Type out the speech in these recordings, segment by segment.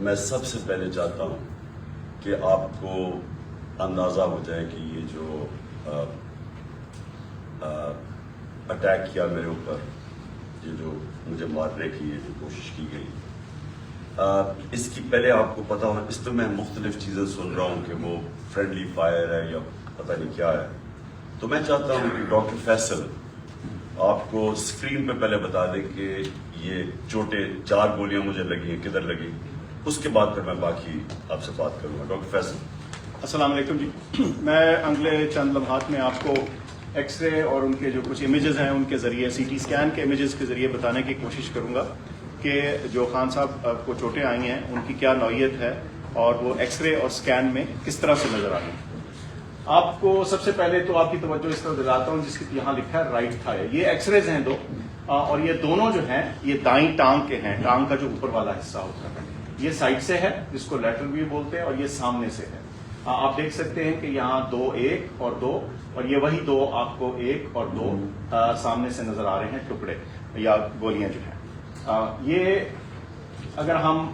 میں سب سے پہلے چاہتا ہوں کہ آپ کو اندازہ ہو جائے کہ یہ جو اٹیک کیا میرے اوپر، یہ جو مجھے مارنے کی یہ جو کوشش کی گئی، اس کی پہلے آپ کو پتا ہو، اس پہ میں مختلف چیزیں سن رہا ہوں کہ وہ فرینڈلی فائر ہے یا پتہ نہیں کیا ہے. تو میں چاہتا ہوں کہ ڈاکٹر فیصل آپ کو اسکرین پہ پہلے بتا دیں کہ یہ چوٹیں 4 گولیاں مجھے لگی ہیں کدھر لگی، اس کے بعد پھر میں باقی آپ سے بات کروں گا. ڈاکٹر فیصل. السلام علیکم جی. میں اگلے چند لمحات میں آپ کو ایکس رے اور ان کے جو کچھ امیجز ہیں ان کے ذریعے، سی ٹی اسکین کے امیجز کے ذریعے بتانے کی کوشش کروں گا کہ جو خان صاحب کو چوٹیں آئی ہیں ان کی کیا نوعیت ہے اور وہ ایکس رے اور اسکین میں کس طرح سے نظر آئی. آپ کو سب سے پہلے تو آپ کی توجہ اس طرح دلاتا ہوں جس کی یہاں لکھا ہے رائٹ تھائی. یہ ایکس ریز ہیں 2 اور یہ دونوں جو ہیں یہ دائیں ٹانگ کے ہیں. ٹانگ کا جو اوپر والا حصہ ہوتا ہے یہ سائڈ سے ہے جس کو لیٹرل ویو بولتے ہیں، اور یہ سامنے سے ہے. آپ دیکھ سکتے ہیں کہ یہاں 2 1 اور 2 اور یہ وہی 2 آپ کو 1 اور 2 سامنے سے نظر آ رہے ہیں ٹکڑے یا گولیاں جو ہیں. یہ اگر ہم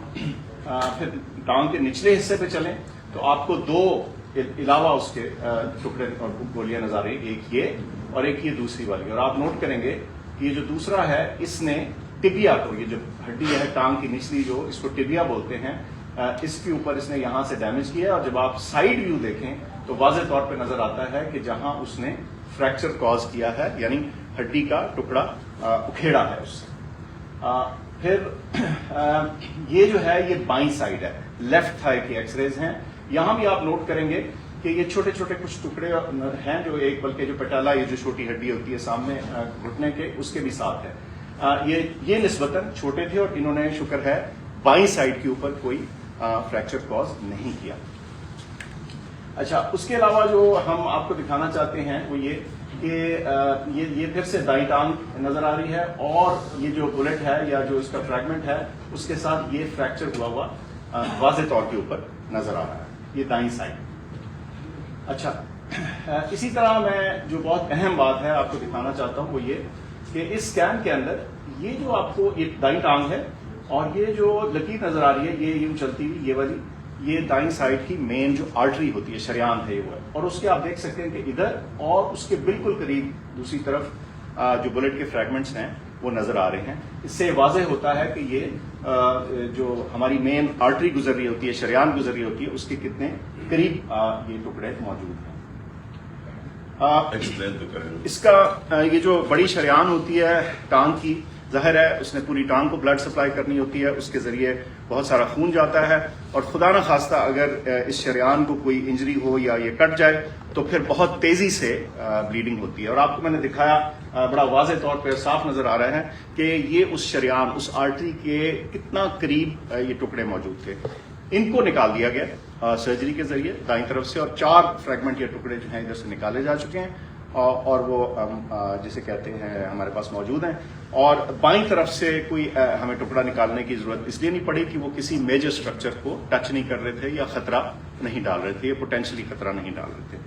پھر ٹانگ کے نچلے حصے پہ چلیں تو آپ کو 2 علاوہ اس کے ٹکڑے اور گولیاں نظر آ رہی ہیں، ایک یہ اور ایک یہ دوسری والی. اور آپ نوٹ کریں گے کہ یہ جو دوسرا ہے اس نے ٹبیا کو، یہ جو ہڈی ہے ٹانگ کی نچلی جو اس کو ٹبیا بولتے ہیں، اس کے اوپر اس نے یہاں سے ڈیمیج کیا. اور جب آپ سائیڈ ویو دیکھیں تو واضح طور پہ نظر آتا ہے کہ جہاں اس نے فریکچر کاز کیا ہے، یعنی ہڈی کا ٹکڑا اکھیڑا ہے اس سے. پھر یہ جو ہے یہ بائیں سائڈ ہے، لیفٹ تھائی کی ایکس ریز ہیں. یہاں بھی آپ نوٹ کریں گے کہ یہ چھوٹے چھوٹے کچھ ٹکڑے ہیں جو ایک، بلکہ جو پٹالا یہ جو چھوٹی ہڈی ہوتی ہے سامنے گھٹنے کے اس کے بھی ساتھ ہے. یہ نسبتاً چھوٹے تھے اور انہوں نے شکر ہے بائیں سائڈ کے اوپر کوئی فریکچر کاز نہیں کیا. اچھا، اس کے علاوہ جو ہم آپ کو دکھانا چاہتے ہیں وہ یہ کہ یہ پھر سے دائیں ٹانگ نظر آ رہی ہے اور یہ جو بلٹ ہے یا جو اس کا فریگمنٹ ہے اس کے ساتھ یہ فریکچر ہوا واضح طور کے اوپر نظر آ رہا ہے، یہ دائیں سائڈ. اچھا، اسی طرح میں جو بہت اہم بات ہے آپ کو دکھانا چاہتا ہوں وہ یہ کہ اس اسکین کے اندر یہ جو آپ کو ایک دائیں ٹانگ ہے اور یہ جو لکیر نظر آ رہی ہے یہ یوں چلتی ہوئی، یہ والی یہ دائیں سائڈ کی مین جو آرٹری ہوتی ہے، شریان ہے یہ وہ ہے. اور اس کے آپ دیکھ سکتے ہیں کہ ادھر اور اس کے بالکل قریب دوسری طرف جو بلٹ کے فریگمنٹس ہیں وہ نظر آ رہے ہیں. اس سے واضح ہوتا ہے کہ یہ جو ہماری مین آرٹری گزر رہی ہوتی ہے، شریان گزر رہی ہوتی ہے، اس کے کتنے قریب یہ ٹکڑے موجود ہیں. اس کا یہ جو بڑی شریان ہوتی ہے ٹانگ کی، ظاہر ہے اس نے پوری ٹانگ کو بلڈ سپلائی کرنی ہوتی ہے، اس کے ذریعے بہت سارا خون جاتا ہے اور خدا نہ خواستہ اگر اس شریان کو کوئی انجری ہو یا یہ کٹ جائے تو پھر بہت تیزی سے بلیڈنگ ہوتی ہے. اور آپ کو میں نے دکھایا بڑا واضح طور پہ صاف نظر آ رہا ہے کہ یہ اس شریان، اس آرٹری کے کتنا قریب یہ ٹکڑے موجود تھے. ان کو نکال دیا گیا سرجری کے ذریعے دائیں طرف سے، اور 4 فریگمنٹ یا ٹکڑے جو ہیں ادھر سے نکالے جا چکے ہیں اور وہ جسے کہتے ہیں ہمارے پاس موجود ہیں. اور بائیں طرف سے کوئی ہمیں ٹکڑا نکالنے کی ضرورت اس لیے نہیں پڑی کہ وہ کسی میجر اسٹرکچر کو ٹچ نہیں کر رہے تھے یا خطرہ نہیں ڈال رہے تھے، یہ پوٹینشلی خطرہ نہیں ڈال رہے تھے.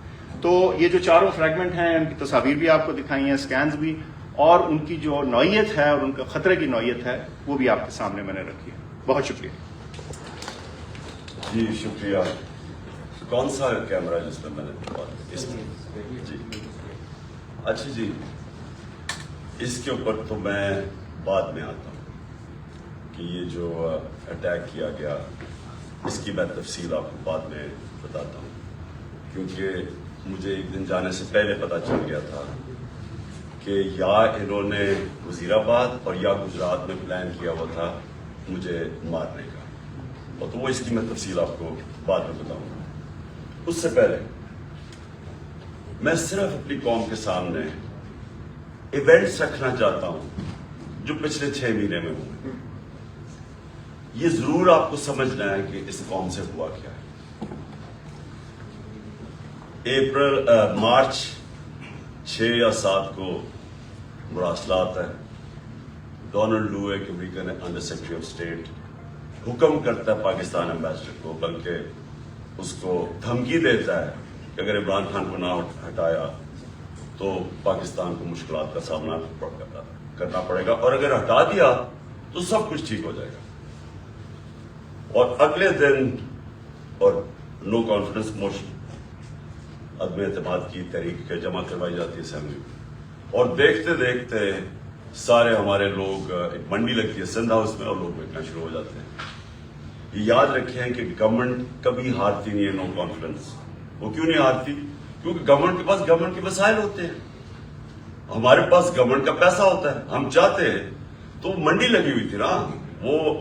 تو یہ جو 4 فریگمنٹ ہیں ان کی تصاویر بھی آپ کو دکھائی ہیں، اسکینز بھی، اور ان کی جو نوعیت ہے اور ان کا خطرے کی نوعیت ہے وہ بھی آپ کے سامنے میں نے رکھی ہے. بہت شکریہ. جی شکریہ. کون سا کیمرہ جس میں میں نے اس میں جی اچھا جی، اس کے اوپر تو میں بعد میں آتا ہوں کہ یہ جو اٹیک کیا گیا اس کی میں تفصیل آپ کو بعد میں بتاتا ہوں، کیونکہ مجھے ایک دن جانے سے پہلے پتہ چل گیا تھا کہ یا انہوں نے وزیر آباد اور یا گجرات میں پلان کیا ہوا تھا مجھے مارنے کا، اور تو وہ اس کی میں تفصیل آپ کو بعد میں بتاؤں گا. اس سے پہلے میں صرف اپنی قوم کے سامنے ایونٹس رکھنا چاہتا ہوں جو پچھلے 6 مہینے میں ہوئے. یہ ضرور آپ کو سمجھنا ہے کہ اس قوم سے ہوا کیا ہے. مارچ 6 یا 7 کو مراسلات ہے. ڈونلڈ لو ایک American under secretary of state حکم کرتا ہے پاکستان ایمبیسڈر کو، بلکہ اس کو دھمکی دیتا ہے کہ اگر عمران خان کو نہ ہٹایا تو پاکستان کو مشکلات کا سامنا کرنا پڑے گا، اور اگر ہٹا دیا تو سب کچھ ٹھیک ہو جائے گا. اور اگلے دن اور نو کانفیڈنس موشن عدم اعتماد کی تحریک جمع کروائی جاتی ہے اسمبلی میں، اور دیکھتے دیکھتے سارے ہمارے لوگ، ایک منڈی لگتی ہے سندھ ہاؤس میں اور لوگ بیٹھنا شروع ہو جاتے ہیں. یہ یاد رکھیں کہ گورنمنٹ کبھی ہارتی نہیں ہے نو کانفیڈنس. وہ کیوں نہیں ہارتی؟ کیونکہ گورنمنٹ کے پاس گورنمنٹ کے وسائل ہوتے ہیں، ہمارے پاس گورنمنٹ کا پیسہ ہوتا ہے. ہم چاہتے ہیں تو منڈی لگی ہوئی تھی نا، وہ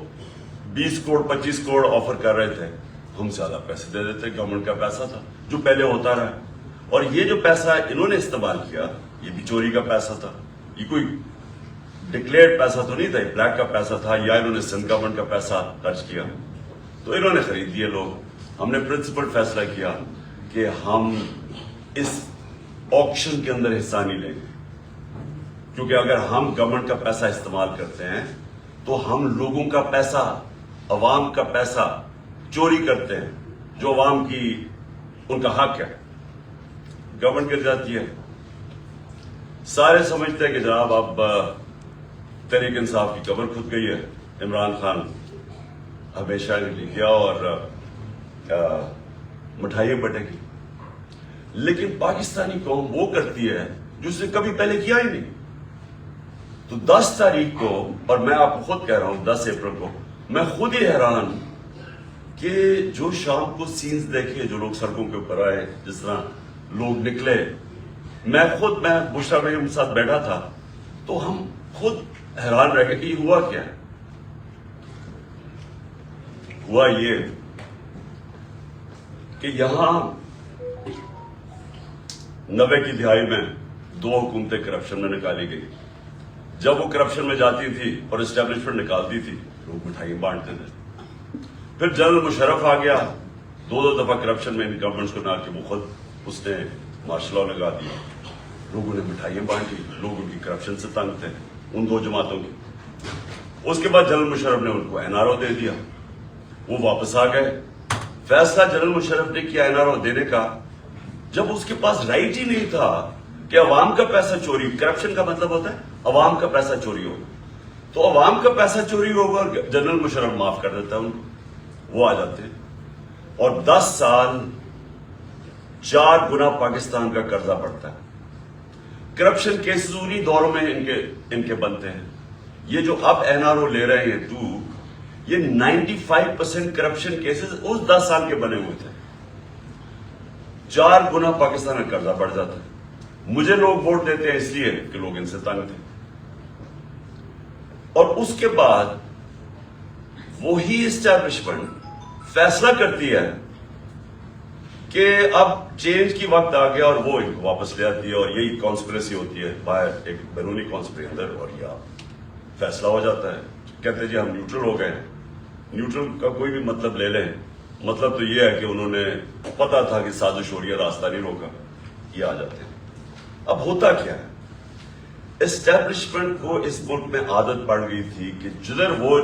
20 کروڑ 25 کروڑ آفر کر رہے تھے، ہم زیادہ پیسے دے دیتے. گورنمنٹ کا پیسہ تھا جو پہلے ہوتا رہا، اور یہ جو پیسہ انہوں نے استعمال کیا یہ بھی چوری کا پیسہ تھا. یہ کوئی ڈکلیئرڈ پیسہ تو نہیں تھا، یہ بلیک کا پیسہ تھا، یا انہوں نے سندھ گورنمنٹ کا پیسہ خرچ کیا تو انہوں نے خرید دیے لوگ. ہم نے پرنسپل فیصلہ کیا کہ ہم اس آکشن کے اندر حصہ نہیں لیں گے، کیونکہ اگر ہم گورنمنٹ کا پیسہ استعمال کرتے ہیں تو ہم لوگوں کا پیسہ، عوام کا پیسہ چوری کرتے ہیں، جو عوام کی ان کا حق ہے. گورنمنٹ گر جاتی ہے. سارے سمجھتے ہیں کہ جناب اب تحریک انصاف کی قبر کھد گئی ہے، عمران خان ہمیشہ کے لیے گیا اور مٹھائیاں بٹے گی. لیکن پاکستانی قوم وہ کرتی ہے جو اس نے کبھی پہلے کیا ہی نہیں. تو 10 تاریخ کو، اور میں آپ کو خود کہہ رہا ہوں 10 اپریل کو، میں خود ہی حیران ہوں کہ جو شام کو سینز دیکھے، جو لوگ سڑکوں کے اوپر آئے، جس طرح لوگ نکلے. میں بشرا بیگم کے ساتھ بیٹھا تھا تو ہم خود حیران رہ گئے کہ یہ ہوا کیا ہے. ہوا یہ کہ یہاں 90 کی دہائی میں 2 حکومتیں کرپشن میں نکالی گئی. جب وہ کرپشن میں جاتی تھی اور اسٹیبلشمنٹ نکالتی تھی، لوگ مٹھائی بانٹتے تھے. پھر جنرل مشرف آ گیا، 2 دفعہ کرپشن میں ان گورنمنٹس کو نہ کہ وہ خود اس نے مارشل لا لگا دیا. لوگوں نے مٹھائیاں بانٹی، لوگ ان کی کرپشن سے تنگ تھے ان 2 جماعتوں کی. اس کے بعد جنرل مشرف نے ان کو NRO دے دیا، وہ واپس آ گئے. فیصلہ جنرل مشرف نے کیا NRO دینے کا جب اس کے پاس رائٹ ہی نہیں تھا کہ عوام کا پیسہ چوری. کرپشن کا مطلب ہوتا ہے عوام کا پیسہ چوری ہوگا، تو عوام کا پیسہ چوری ہوگا، جنرل مشرف معاف کر دیتا ہے ان کو، وہ آ جاتے ہیں. اور 10 سال 4 گنا پاکستان کا قرضہ بڑھتا ہے. کرپشن کیسز انہی دوروں میں ان کے بنتے ہیں. یہ جو اب NRO لے رہے ہیں یہ 95% کرپشن کیسز اس 10 سال کے بنے ہوئے تھے. 4 گنا پاکستان کا قرضہ بڑھ جاتا ہے. مجھے لوگ ووٹ دیتے ہیں اس لیے کہ لوگ ان سے تنگ تھے. اور اس کے بعد وہی اسٹیبلشمنٹ فیصلہ کرتی ہے کہ اب چینج کی وقت آ گیا اور وہ ان کو واپس لے آتی ہے. اور یہی کانسپریسی ہوتی ہے باہر، ایک بیرونی کانسپریسی اندر، اور یہ فیصلہ ہو جاتا ہے. کہتے ہیں جی ہم نیوٹرل ہو گئے. نیوٹرل کا کوئی بھی مطلب لے لیں، مطلب تو یہ ہے کہ انہوں نے پتا تھا کہ سازش ہو رہی ہے، راستہ نہیں روکا. یہ آ جاتے ہیں. اب ہوتا کیا ہے، اسٹیبلشمنٹ کو اس ملک میں عادت پڑ گئی تھی کہ جدھر وہ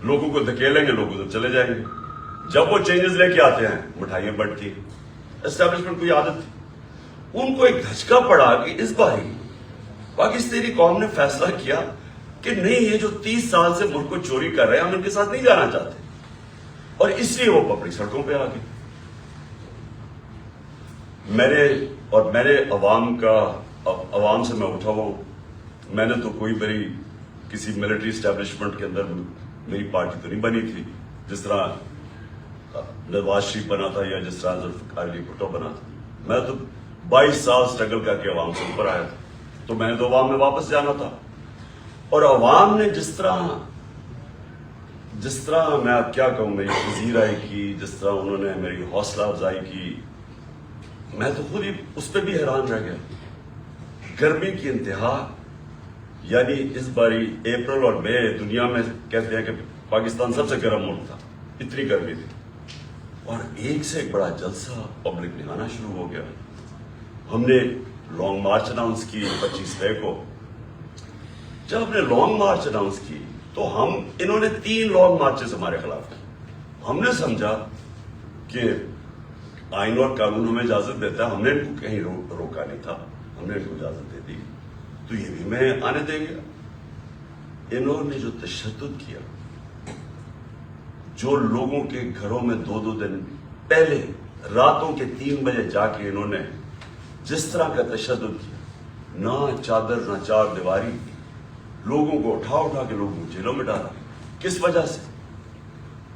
لوگوں کو دھکیلیں گے لوگ ادھر چلے جائیں گے. جب وہ چینجز لے کے آتے ہیں مٹھائیاں بڑھتی ہیں. اسٹیبلشمنٹ کو یہ عادت تھی. ان کو ایک دھچکا پڑا کہ اس باری پاکستانی قوم نے فیصلہ کیا کہ نہیں، یہ جو 30 سال سے ملک کو چوری کر رہے ہیں ہم ان کے ساتھ نہیں جانا چاہتے، اور اس لیے وہ پبلک سڑکوں پہ آ گئے. میں نے عوام سے میں اٹھا ہوا ہوں. میں نے تو کوئی میری کسی ملٹری اسٹیبلشمنٹ کے اندر میری پارٹی تو نہیں بنی تھی، جس طرح نواز شریف بنا تھا یا جس طرح ذوالفقار علی بھٹو بنا تھا. میں تو 22 سال سٹرگل کر کے عوام سے اوپر آیا تھا، تو میں نے تو عوام میں واپس جانا تھا. اور عوام نے جس طرح میں اب کیا کہوں، میری پذیرائی کی، جس طرح انہوں نے میری حوصلہ افزائی کی، میں تو خود ہی اس پہ بھی حیران رہ گیا. گرمی کی انتہا، یعنی اس باری اپریل اور مئی دنیا میں کہتے ہیں کہ پاکستان سب سے گرم ملک تھا، اتنی گرمی تھی. اور ایک سے ایک بڑا جلسہ پبلک نے آنا شروع ہو گیا. ہم نے لانگ مارچ اناؤنس کی 25 مئی کو. جب ہم نے لانگ مارچ اناؤنس کی تو انہوں نے 3 لانگ مارچز ہمارے خلاف کی. ہم نے سمجھا کہ آئین اور قانون ہمیں اجازت دیتا ہے، ہم نے ان کو کہیں روکا نہیں تھا، ہم نے ان کو اجازت دے دی، تو یہ بھی میں آنے دیں گے. انہوں نے جو تشدد کیا، جو لوگوں کے گھروں میں 2 دن پہلے راتوں کے 3 بجے جا کے انہوں نے جس طرح کا تشدد کیا، نہ چادر نہ چار دیواری، لوگوں کو اٹھا کے لوگوں کو جیلوں میں ڈالا، کس وجہ سے؟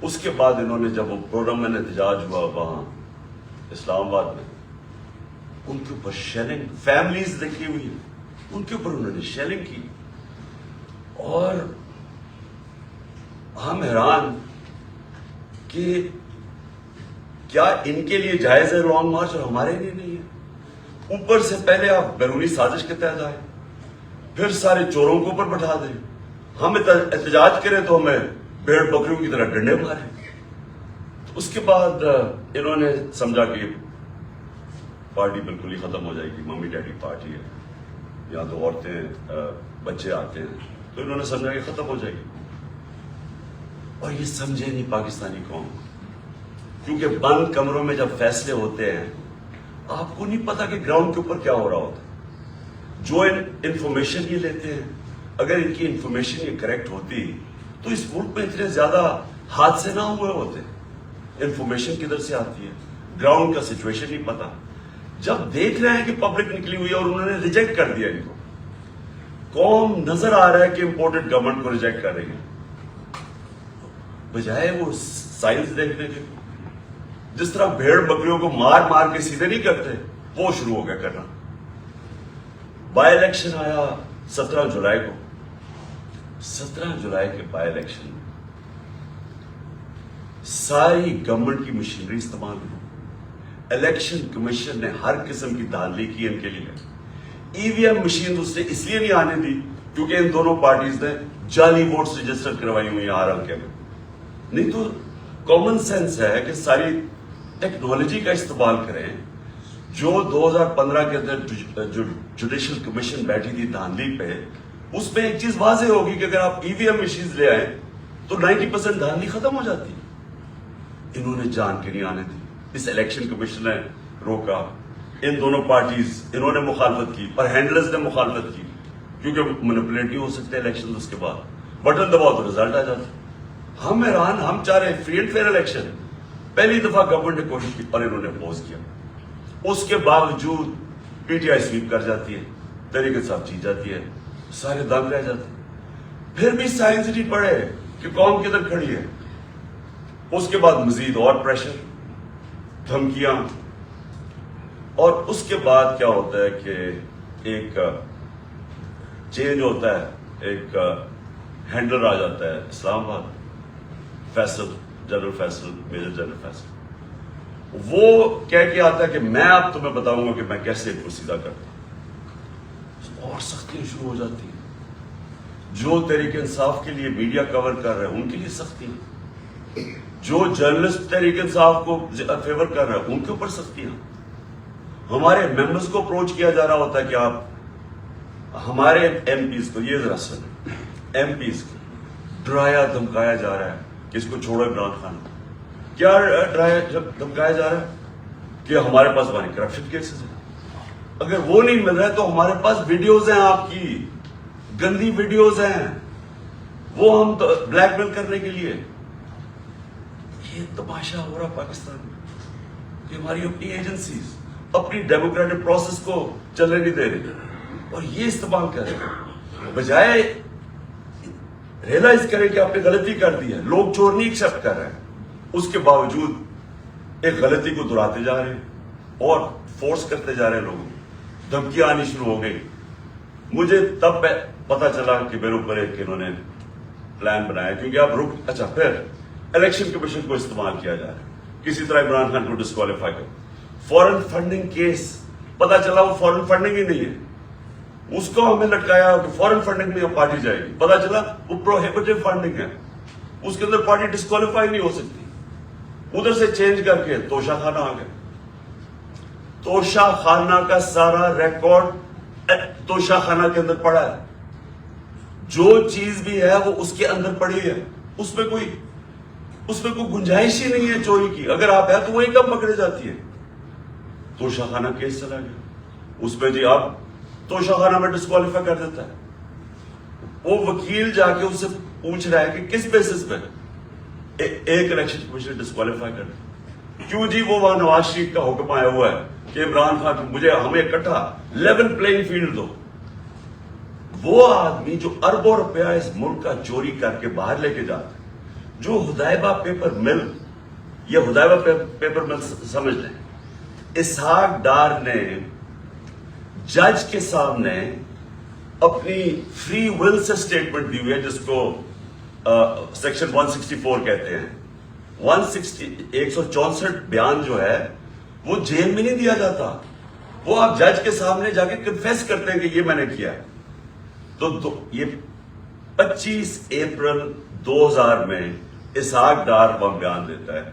اس کے بعد انہوں نے جب وہ پروگرام احتجاج ہوا وہاں اسلام آباد میں، ان کے اوپر شیلنگ، فیملیز دیکھی ہوئی ان کے اوپر انہوں نے شیلنگ کی، اور ہم حیران کہ کیا ان کے لیے جائز ہے لانگ مارچ اور ہمارے لیے نہیں ہے؟ اوپر سے پہلے آپ بیرونی سازش کے تحت آئے، پھر سارے چوروں کو اوپر بٹھا دیں، ہم احتجاج کریں تو ہمیں بھیڑ بکریوں کی طرح ڈنڈے ماریں۔ تو اس کے بعد انہوں نے سمجھا کہ پارٹی بالکل ہی ختم ہو جائے گی، ممی ڈیڈی پارٹی ہے، یہاں تو عورتیں بچے آتے ہیں، تو انہوں نے سمجھا کہ ختم ہو جائے گی، اور یہ سمجھے نہیں پاکستانی قوم، کیونکہ بند کمروں میں جب فیصلے ہوتے ہیں آپ کو نہیں پتا کہ گراؤنڈ کے اوپر کیا ہو رہا ہوتا ہے۔ جو انفارمیشن یہ لیتے ہیں، اگر ان کی انفارمیشن یہ کریکٹ ہوتی تو اس ملک میں اتنے زیادہ حادثے نہ ہوئے ہوتے۔ انفارمیشن کدھر سے آتی ہے؟ گراؤنڈ کا سچویشن نہیں پتا۔ جب دیکھ رہے ہیں کہ پبلک نکلی ہوئی ہے اور انہوں نے ریجیکٹ کر دیا ان کو، قوم نظر آ رہا ہے کہ امپورٹڈ گورنمنٹ کو ریجیکٹ کر رہی ہے، بجائے وہ سائنس دیکھنے کے، جس طرح بھیڑ بکریوں کو مار کے سیدھے نہیں کرتے، وہ شروع ہو گیا کرنا۔ بائی الیکشن آیا 17 جولائی کو، 17 جولائی کے بائی الیکشن میں ساری گورنمنٹ کی مشینری استعمال ہوئی، الیکشن کمیشن نے ہر قسم کی دھاندلی کی ان کے لیے۔ ای وی ایم مشین اس نے اس لیے نہیں آنے دی کیونکہ ان دونوں پارٹیز نے جعلی ووٹس رجسٹر کروائی ہوئی ہیں ہر حلقے میں، نہیں تو کامن سینس ہے کہ ساری ٹیکنالوجی کا استعمال کریں۔ جو 2015 کے اندر جو جوڈیشل کمیشن بیٹھی تھی دھاندلی پہ، اس میں ایک چیز واضح ہوگی کہ اگر آپ ای وی ایم مشینز لے آئیں تو 90% دھاندلی ختم ہو جاتی۔ انہوں نے جان کے نہیں آنے دی، اس الیکشن کمیشن نے روکا، ان دونوں پارٹیز انہوں نے مخالفت کی اور ہینڈلرز نے مخالفت کی، کیونکہ مینیپولیٹ نہیں ہو سکتے الیکشن، اس کے بعد بٹن دباؤ تو رزلٹ آ جاتا۔ ہم حیران، ہم چاہ رہے ہیں فری اینڈ فیئر الیکشن، پہلی دفعہ گورنمنٹ نے کوشش کی اور انہوں نے اپوز کیا، اس کے باوجود پی ٹی آئی سویپ کر جاتی ہے، تحریک انصاف جیت جاتی ہے، سارے دنگ رہ جاتے ہیں، پھر بھی سائنس نہیں پڑھے کہ قوم کدھر کھڑی ہے۔ اس کے بعد مزید اور پریشر، دھمکیاں، اور اس کے بعد کیا ہوتا ہے کہ ایک چینج ہوتا ہے، ایک ہینڈلر آ جاتا ہے Islamabad, Faisal, general Faisal, major general Faisal, وہ کہہ کے آتا ہے کہ میں اب تمہیں بتاؤں گا کہ میں کیسے ان کو سیدھا کرتا ہوں، اور سختیاں شروع ہو جاتی ہیں۔ جو تحریک انصاف کے لیے میڈیا کور کر رہے ہیں ان کے لیے سختی، جو جرنلسٹ تحریک انصاف کو فیور کر رہے ہیں ان کے اوپر سختیاں۔ ہمارے ممبرز کو اپروچ کیا جا رہا ہوتا ہے کہ آپ ہمارے ایم پیز کو، یہ ذرا سنیں، ایم پیز کو ڈرایا دھمکایا جا رہا ہے کہ اس کو چھوڑو عمران خان۔ کیا ڈرایا دھمکایا جا رہا ہے کہ ہمارے پاس ہماری کرپشن کیسز ہیں، اگر وہ نہیں مل رہا ہے تو ہمارے پاس ویڈیوز ہیں، آپ کی گندی ویڈیوز ہیں، وہ ہم بلیک میل کرنے کے لیے۔ یہ تماشا ہو رہا پاکستان میں کہ ہماری اپنی ایجنسیز اپنی ڈیموکریٹک پروسیس کو چلنے نہیں دے رہی اور یہ استعمال کر رہے ہیں، بجائے ریئلائز کریں کہ آپ نے غلطی کر دی ہے۔ لوگ چور نہیں ایکسپٹ کر رہے ہیں، اس کے باوجود ایک غلطی کو دہراتے جا رہے ہیں اور فورس کرتے جا رہے ہیں، لوگوں دھمکیاں آنی شروع ہو گئی۔ مجھے تب پتا چلا کہ میرے اوپر ایک انہوں نے پلان بنایا، کیونکہ آپ اچھا پھر الیکشن کمیشن کو استعمال کیا جا رہا ہے کسی طرح عمران خان کو ڈسکوالیفائی کر۔ فورن فنڈنگ کیس، پتا چلا وہ فورن فنڈنگ ہی نہیں ہے، اس کو ہمیں لٹکایا کہ فورن فنڈنگ میں پارٹی جائے گی، پتا چلا وہ پروہیبٹیو فنڈنگ ہے، اس کے اندر پارٹی ڈسکوالیفائی نہیں ہو سکتی۔ ادھر سے چینج کر کے توشہ خانہ آ گئے، توشہ خانہ کا سارا ریکارڈ توشہ خانہ کے اندر پڑا ہے، جو چیز بھی ہے وہ اس کے اندر پڑی ہے، اس میں کوئی گنجائش ہی نہیں ہے چوری کی، اگر آپ ہے تو وہی کم پکڑے جاتی ہے۔ توشہ خانہ کیس چلا گیا، اس پہ جی آپ توشہ خانہ میں ڈسکوالیفائی کر دیتا ہے، وہ وکیل جا کے اس سے پوچھ رہا ہے کہ کس بیسس پہ، ایک الیکشن کمیشن ڈسکوالیفائی کر دیں. کیوں جی؟ وہ وہاں نواز شریف کا حکم آیا ہوا ہے کہ عمران خان مجھے ہمیں اکٹھا لیول پلینگ فیلڈ دو. وہ آدمی جو اربوں روپیہ اس ملک کا چوری کر کے باہر لے کے جاتا ہے، جو ہدایبہ پیپر مل، یہ ہدایبہ پیپر مل سمجھ لیں، اسحاق ڈار نے جج کے سامنے اپنی فری ول سے سٹیٹمنٹ دی ہوئی ہے، جس کو سیکشن 164 کہتے ہیں. 164 بیان جو ہے وہ جیل میں نہیں دیا جاتا، وہ آپ جج کے سامنے جا کے کنفیس کرتے ہیں کہ یہ میں نے کیا ہے. تو یہ 25 اپریل 2000 میں اسحاق ڈار وہ بیان دیتا ہے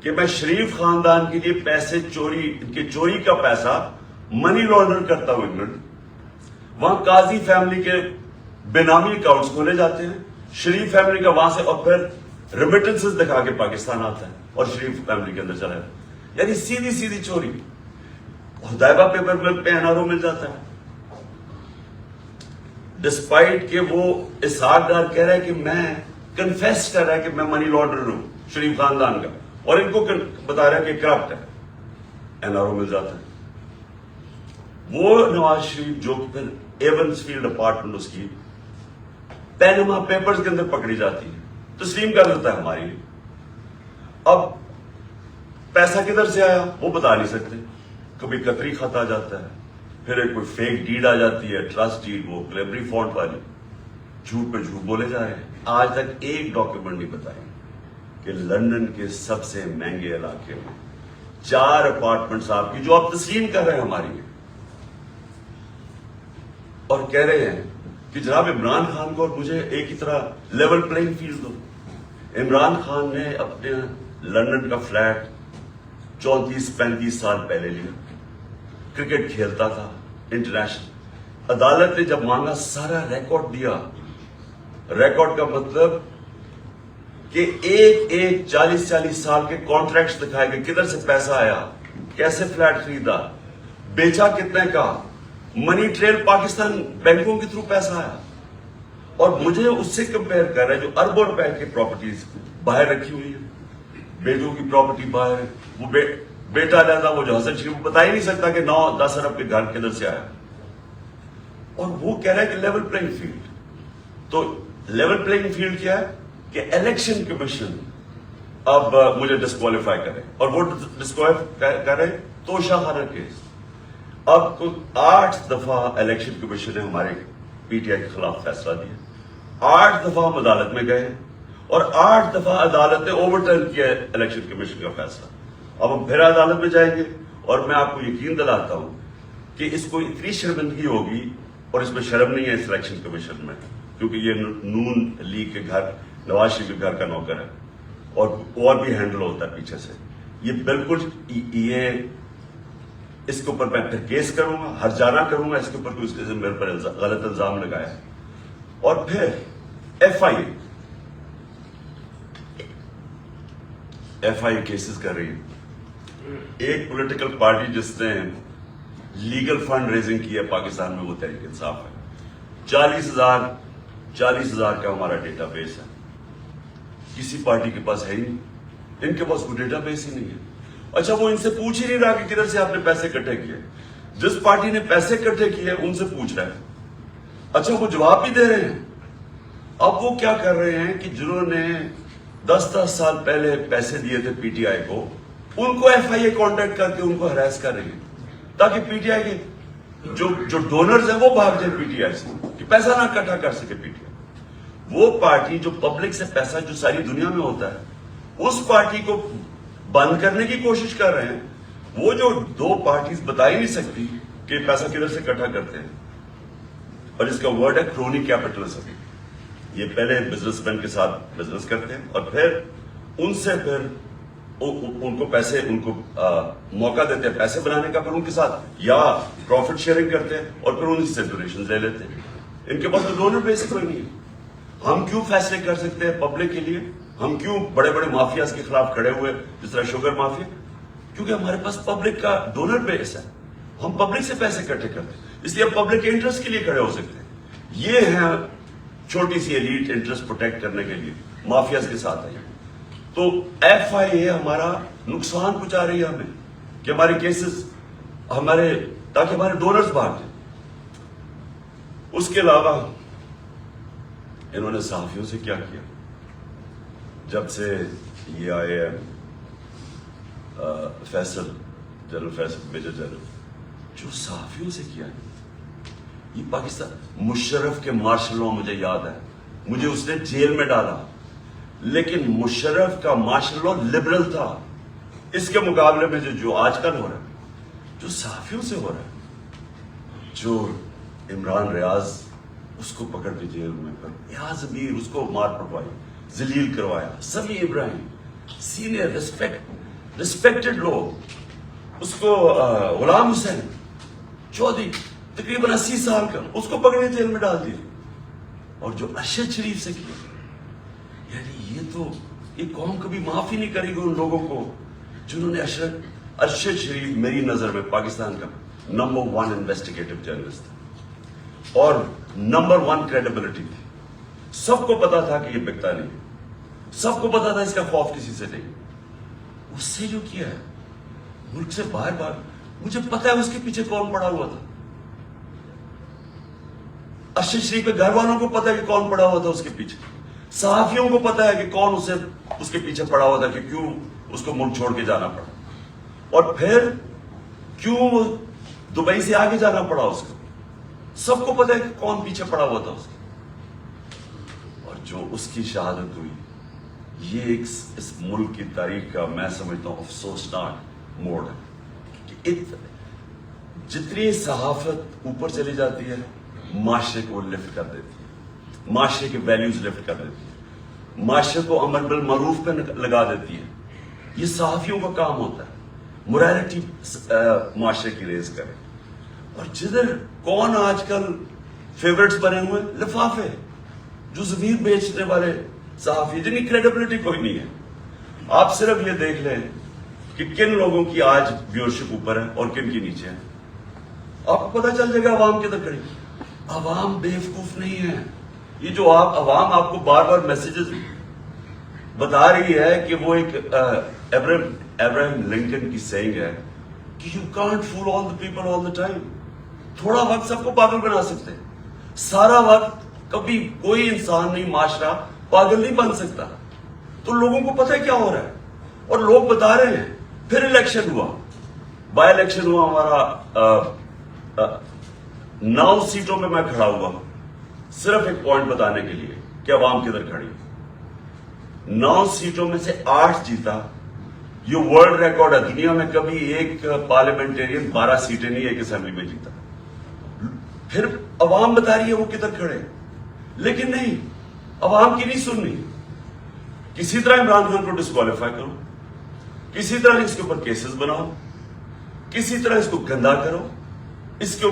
کہ میں شریف خاندان کے لیے پیسے چوری، ان کے چوری کا پیسہ منی لانڈر کرتا ہوں انگلینڈ. وہاں قاضی فیملی کے بینامی اکاؤنٹس کھولے جاتے ہیں، شریف فیملی کا وہاں سے، اور پھر ریمیٹنسز دکھا کے پاکستان آتا ہے اور شریف فیملی کے اندر چلا جاتا ہے. یعنی سیدھی سیدھی چوری. ہدایبہ پیپر مل پہ NRO مل جاتا ہے، ڈسپائٹ کہ وہ اسحاق ڈار کہہ رہا ہے کہ میں کنفیس کر رہا ہے کہ میں منی لانڈرر ہوں شریف خاندان کا، اور ان کو بتا رہا ہے کہ کرپٹ ہے. NRO مل جاتا ہے. وہ نواز شریف جو پھر ایونس فیلڈ اپارٹمنٹ اس کی پینما پیپرز کے اندر پکڑی جاتی ہے، تسلیم کر دیتا ہے ہماری. اب پیسہ کدھر سے آیا وہ بتا نہیں سکتے. کبھی قطری خط آ جاتا ہے، پھر ایک کوئی فیک ڈیڈ آ جاتی ہے، ٹرسٹ ڈیڈ، وہ کلیبری فونٹ والی، جھوٹ پہ جھوٹ بولے جا رہے ہیں. آج تک ایک ڈاکیومنٹ نہیں بتائی کہ لندن کے سب سے مہنگے علاقے میں 4 اپارٹمنٹس آپ کی جو آپ تسلیم کر رہے ہیں ہماری، اور کہہ رہے ہیں کہ جناب عمران خان کو اور مجھے ایک ہی طرح لیول پلینگ فیلڈ دو. عمران خان نے اپنے لندن کا فلیٹ 34-35 سال پہلے لیا، کرکٹ کھیلتا تھا انٹرنیشنل. عدالت نے جب مانگا سارا ریکارڈ دیا. ریکارڈ کا مطلب کہ ایک 40 سال کے کانٹریکٹس دکھائے گئے، کدھر سے پیسہ آیا، کیسے فلیٹ خریدا، بیچا کتنے کا، منی ٹریل پاکستان بینکوں کے تھرو پیسہ آیا. اور مجھے اس سے کمپیئر کر رہے ہیں جو اربوں روپے کی پراپرٹیز باہر رکھی ہوئی ہے، بیٹوں کی پراپرٹی باہر ہے. وہ بیٹا لیتا وہ جو حسن شریف بتا ہی نہیں سکتا کہ 9-10 ارب کے گھر کدھر سے آیا، اور وہ کہہ رہا ہے کہ لیول پلینگ فیلڈ. تو لیول پلینگ فیلڈ کیا ہے کہ الیکشن کمیشن اب مجھے ڈسکوالیفائی کرے، اور وہ ڈسکوالیفائی کرے توشہ خانہ کیس. اب 8 دفعہ الیکشن کمیشن نے ہمارے PTI کے خلاف فیصلہ دیا، 8 دفعہ ہم عدالت میں گئے، اور 8 دفعہ عدالت نے اوور ٹرن کیا الیکشن کمیشن کا فیصلہ. اب ہم پھر عدالت میں جائیں گے، اور میں آپ کو یقین دلاتا ہوں کہ اس کو اتنی شرمندگی ہوگی، اور اس میں شرم نہیں ہے اس الیکشن کمیشن میں، کیونکہ یہ نون لیگ کے گھر، نواز شریف کے گھر کا نوکر ہے، اور بھی ہینڈل ہوتا ہے پیچھے سے. یہ بالکل یہ اس کے اوپر میں پھر کیس کروں گا، ہر جانا کروں گا اس کے اوپر، کوئی اس کے میرے پر غلط الزام لگایا. اور پھر FIA کیسز کر رہی ہے. ایک پولیٹیکل پارٹی جس نے لیگل فنڈ ریزنگ کی ہے پاکستان میں وہ تحریک انصاف ہے. 40,000 کا ہمارا ڈیٹا بیس ہے. کسی پارٹی کے پاس ہے ہی نہیں، ان کے پاس کوئی ڈیٹا بیس ہی نہیں ہے. اچھا وہ ان سے پوچھ ہی نہیں رہا کہ کدھر سے آپ نے پیسے اکٹھے کیے. جس پارٹی نے پیسے اکٹھے کیے ان سے پوچھ رہا ہے. اچھا وہ جواب بھی دے رہے ہیں. اب وہ کیا کر رہے ہیں کہ جنہوں نے 10 سال پہلے پیسے دیے تھے PTI کو، ان کو FIA کانٹیکٹ کر کے ان کو ہراس کر رہی ہے، تاکہ PTI کے جو ڈونرز ہیں وہ بھاگ جائیں PTI سے، کہ پیسہ نہ اکٹھا کر سکے PTI. وہ پارٹی جو پبلک سے پیسہ جو ساری دنیا میں ہوتا ہے، اس پارٹی کو بند کرنے کی کوشش کر رہے ہیں. وہ جو 2 پارٹیز بتا ہی نہیں سکتی کہ پیسہ کدھر سے اکٹھا کرتے ہیں، اور اس کا ورڈ ہے کرونی کیپٹلزم. یہ پہلے بزنس مین کے ساتھ بزنس کرتے ہیں، اور پھر ان سے پھر ان کو پیسے، ان کو موقع دیتے ہیں پیسے بنانے کا، پھر ان کے ساتھ یا پروفٹ شیئرنگ کرتے ہیں، اور پھر ان سے ڈونیشن لے لیتے ہیں. ان کے پاس تو ڈونر بیس کوئی نہیں ہے. ہم کیوں فیصلے کر سکتے ہیں پبلک کے لیے؟ ہم کیوں بڑے بڑے مافیاز کے خلاف کھڑے ہوئے، جس طرح شوگر مافیا؟ کیونکہ ہمارے پاس پبلک کا ڈونر بیس ہے. ہم پبلک سے پیسے اکٹھے کرتے ہیں، اس لیے ہم پبلک کے انٹرسٹ کے لیے کھڑے ہو سکتے ہیں. یہ ہے چھوٹی سی ایلیٹ انٹرسٹ پروٹیکٹ کرنے کے لیے مافیاز کے ساتھ ہے. تو FIA ہمارا نقصان پہنچا رہی ہے ہمیں کہ ہمارے کیسز ہمارے تاکہ ہمارے ڈونرز بھاگ جائیں. اس کے علاوہ انہوں نے صحافیوں سے کیا کیا جب سے یہ آئے ہیں Faisal general Faisal major general, جو صحافیوں سے کیا ہے یہ پاکستان. مشرف کے مارشل لاء مجھے یاد ہے, مجھے اس نے جیل میں ڈالا, لیکن مشرف کا مارشل لاء لبرل تھا. اس کے مقابلے میں جو آج کل ہو رہا ہے, جو صحافیوں سے ہو رہا ہے, جو عمران ریاض اس کو پکڑ کے جیل میں یاز امیر اس کو مار پٹوائی, ذلیل کروایا, سمیع ابراہیم سینئر ریسپیکٹڈ لوگ, اس کو غلام حسین چودھری تقریباً 80 سال کا, اس کو پکڑے جیل میں ڈال دیا. اور جو ارشد شریف سے کیا, یعنی یہ تو یہ قوم کبھی معافی نہیں کرے گی ان لوگوں کو جنہوں نے ارشد شریف میری نظر میں پاکستان کا نمبر 1 انویسٹیگیٹو جرنلسٹ تھا اور نمبر 1 کریڈیبلٹی تھی. سب کو پتا تھا کہ یہ بکتا نہیں, سب کو پتا تھا اس کا خوف کسی سے نہیں. اس سے جو کیا ہے ملک سے باہر مجھے پتا ہے اس کے پیچھے کون پڑا ہوا تھا. ارشد شریف کے گھر والوں کو پتا ہے کہ کون پڑا ہوا تھا اس کے پیچھے, صحافیوں کو پتا ہے کہ کون اس کے پیچھے پڑا ہوا تھا کہ کیوں اس کو ملک چھوڑ کے جانا پڑا, اور پھر کیوں دبئی سے آگے جانا پڑا اس کو. سب کو پتا ہے کہ کون پیچھے پڑا ہوا تھا اس کے. اور جو اس کی شہادت ہوئی, یہ ایک اس ملک کی تاریخ کا میں سمجھتا ہوں افسوسناک موڑ ہے کہ جتنی صحافت اوپر چلی جاتی ہے معاشرے کو لفٹ کر دیتی ہے, معاشرے کے ویلیوز لفٹ کر دیتی ہے, معاشرے کو امر بالمعروف پہ لگا دیتی ہے. یہ صحافیوں کا کام ہوتا ہے موریلٹی معاشرے کی ریز کرے. اور جدھر کون آج کل فیورٹس بنے ہوئے, لفافے, جو زمین بیچنے والے صحافی جن کی کریڈیبلٹی کوئی نہیں ہے. آپ صرف یہ دیکھ لیں کہ کن لوگوں کی آج ویورشپ اوپر ہے اور کن کی نیچے ہے, آپ کو پتہ چل جائے گا عوام کدھر کھڑی. عوام بیوقوف نہیں ہے. یہ جو عوام آپ کو بار بار میسیجز بتا رہی ہے کہ وہ ایک ابراہیم لنکن کی سینگ ہے کہ you can't fool all the people all the time. تھوڑا وقت سب کو پاگل بنا سکتے, سارا وقت کبھی کوئی انسان نہیں, معاشرہ پاگل نہیں بن سکتا. تو لوگوں کو پتہ ہے کیا ہو رہا ہے اور لوگ بتا رہے ہیں. پھر الیکشن ہوا, بائی الیکشن ہوا ہمارا 9 سیٹوں میں کھڑا ہوا صرف ایک پوائنٹ بتانے کے لیے کہ عوام کدھر کھڑی. 9 سیٹوں میں سے 8 جیتا. یہ ورلڈ ریکارڈ ہے, دنیا میں کبھی ایک پارلیمنٹرین 12 سیٹیں نہیں ایک اسمبلی میں جیتا. پھر عوام بتا رہی ہے وہ کدھر کھڑے, لیکن نہیں, عوام کی نہیں سننی. کسی طرح عمران خان کو ڈسکوالیفائی کرو, کسی طرح اس کے اوپر کیسز بناؤ, کسی طرح اس کو گندا کرو, اس کے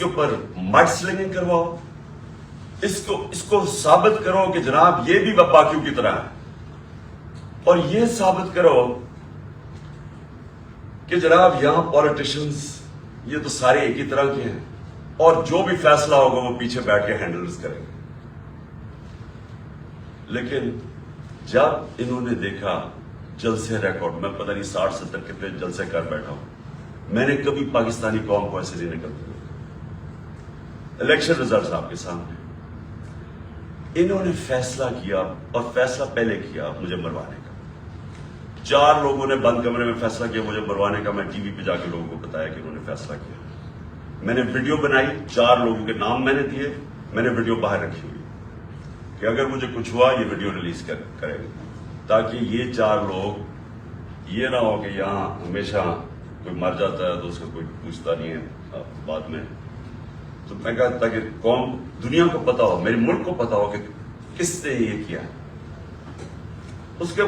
اوپر مڈ سلنگنگ کرواؤ, اس کو ثابت کرو کہ جناب یہ بھی باقیوں کی طرح ہے, اور یہ ثابت کرو کہ جناب یہاں پالیٹیشنز یہ تو سارے ایک ہی طرح کے ہیں اور جو بھی فیصلہ ہوگا وہ پیچھے بیٹھ کے ہینڈلز کریں گے. لیکن جب انہوں نے دیکھا جلسے ریکارڈ, میں پتہ نہیں 60-70 کتنے جلسے کر بیٹھا ہوں, میں نے کبھی پاکستانی قوم کو ایسے نہیں نکلتے. الیکشن ریزلٹس آپ کے سامنے, انہوں نے فیصلہ کیا, اور فیصلہ پہلے کیا مجھے مروانے کا. 4 لوگوں نے بند کمرے میں فیصلہ کیا مجھے مروانے کا. میں ٹی وی پہ جا کے لوگوں کو بتایا کہ انہوں نے فیصلہ کیا. میں نے ویڈیو بنائی, 4 لوگوں کے نام میں نے دیے, میں نے ویڈیو باہر رکھی ہوئی کہ اگر مجھے کچھ ہوا یہ ویڈیو ریلیز کریں گے, تاکہ یہ 4 لوگ یہ نہ ہو کہ یہاں ہمیشہ کوئی مر جاتا ہے تو اس کا کوئی پوچھتا نہیں ہے بعد میں. تو میں کہا تاکہ قوم دنیا کو پتا ہو, میرے ملک کو پتا ہو کہ کس نے یہ کیا. اس کے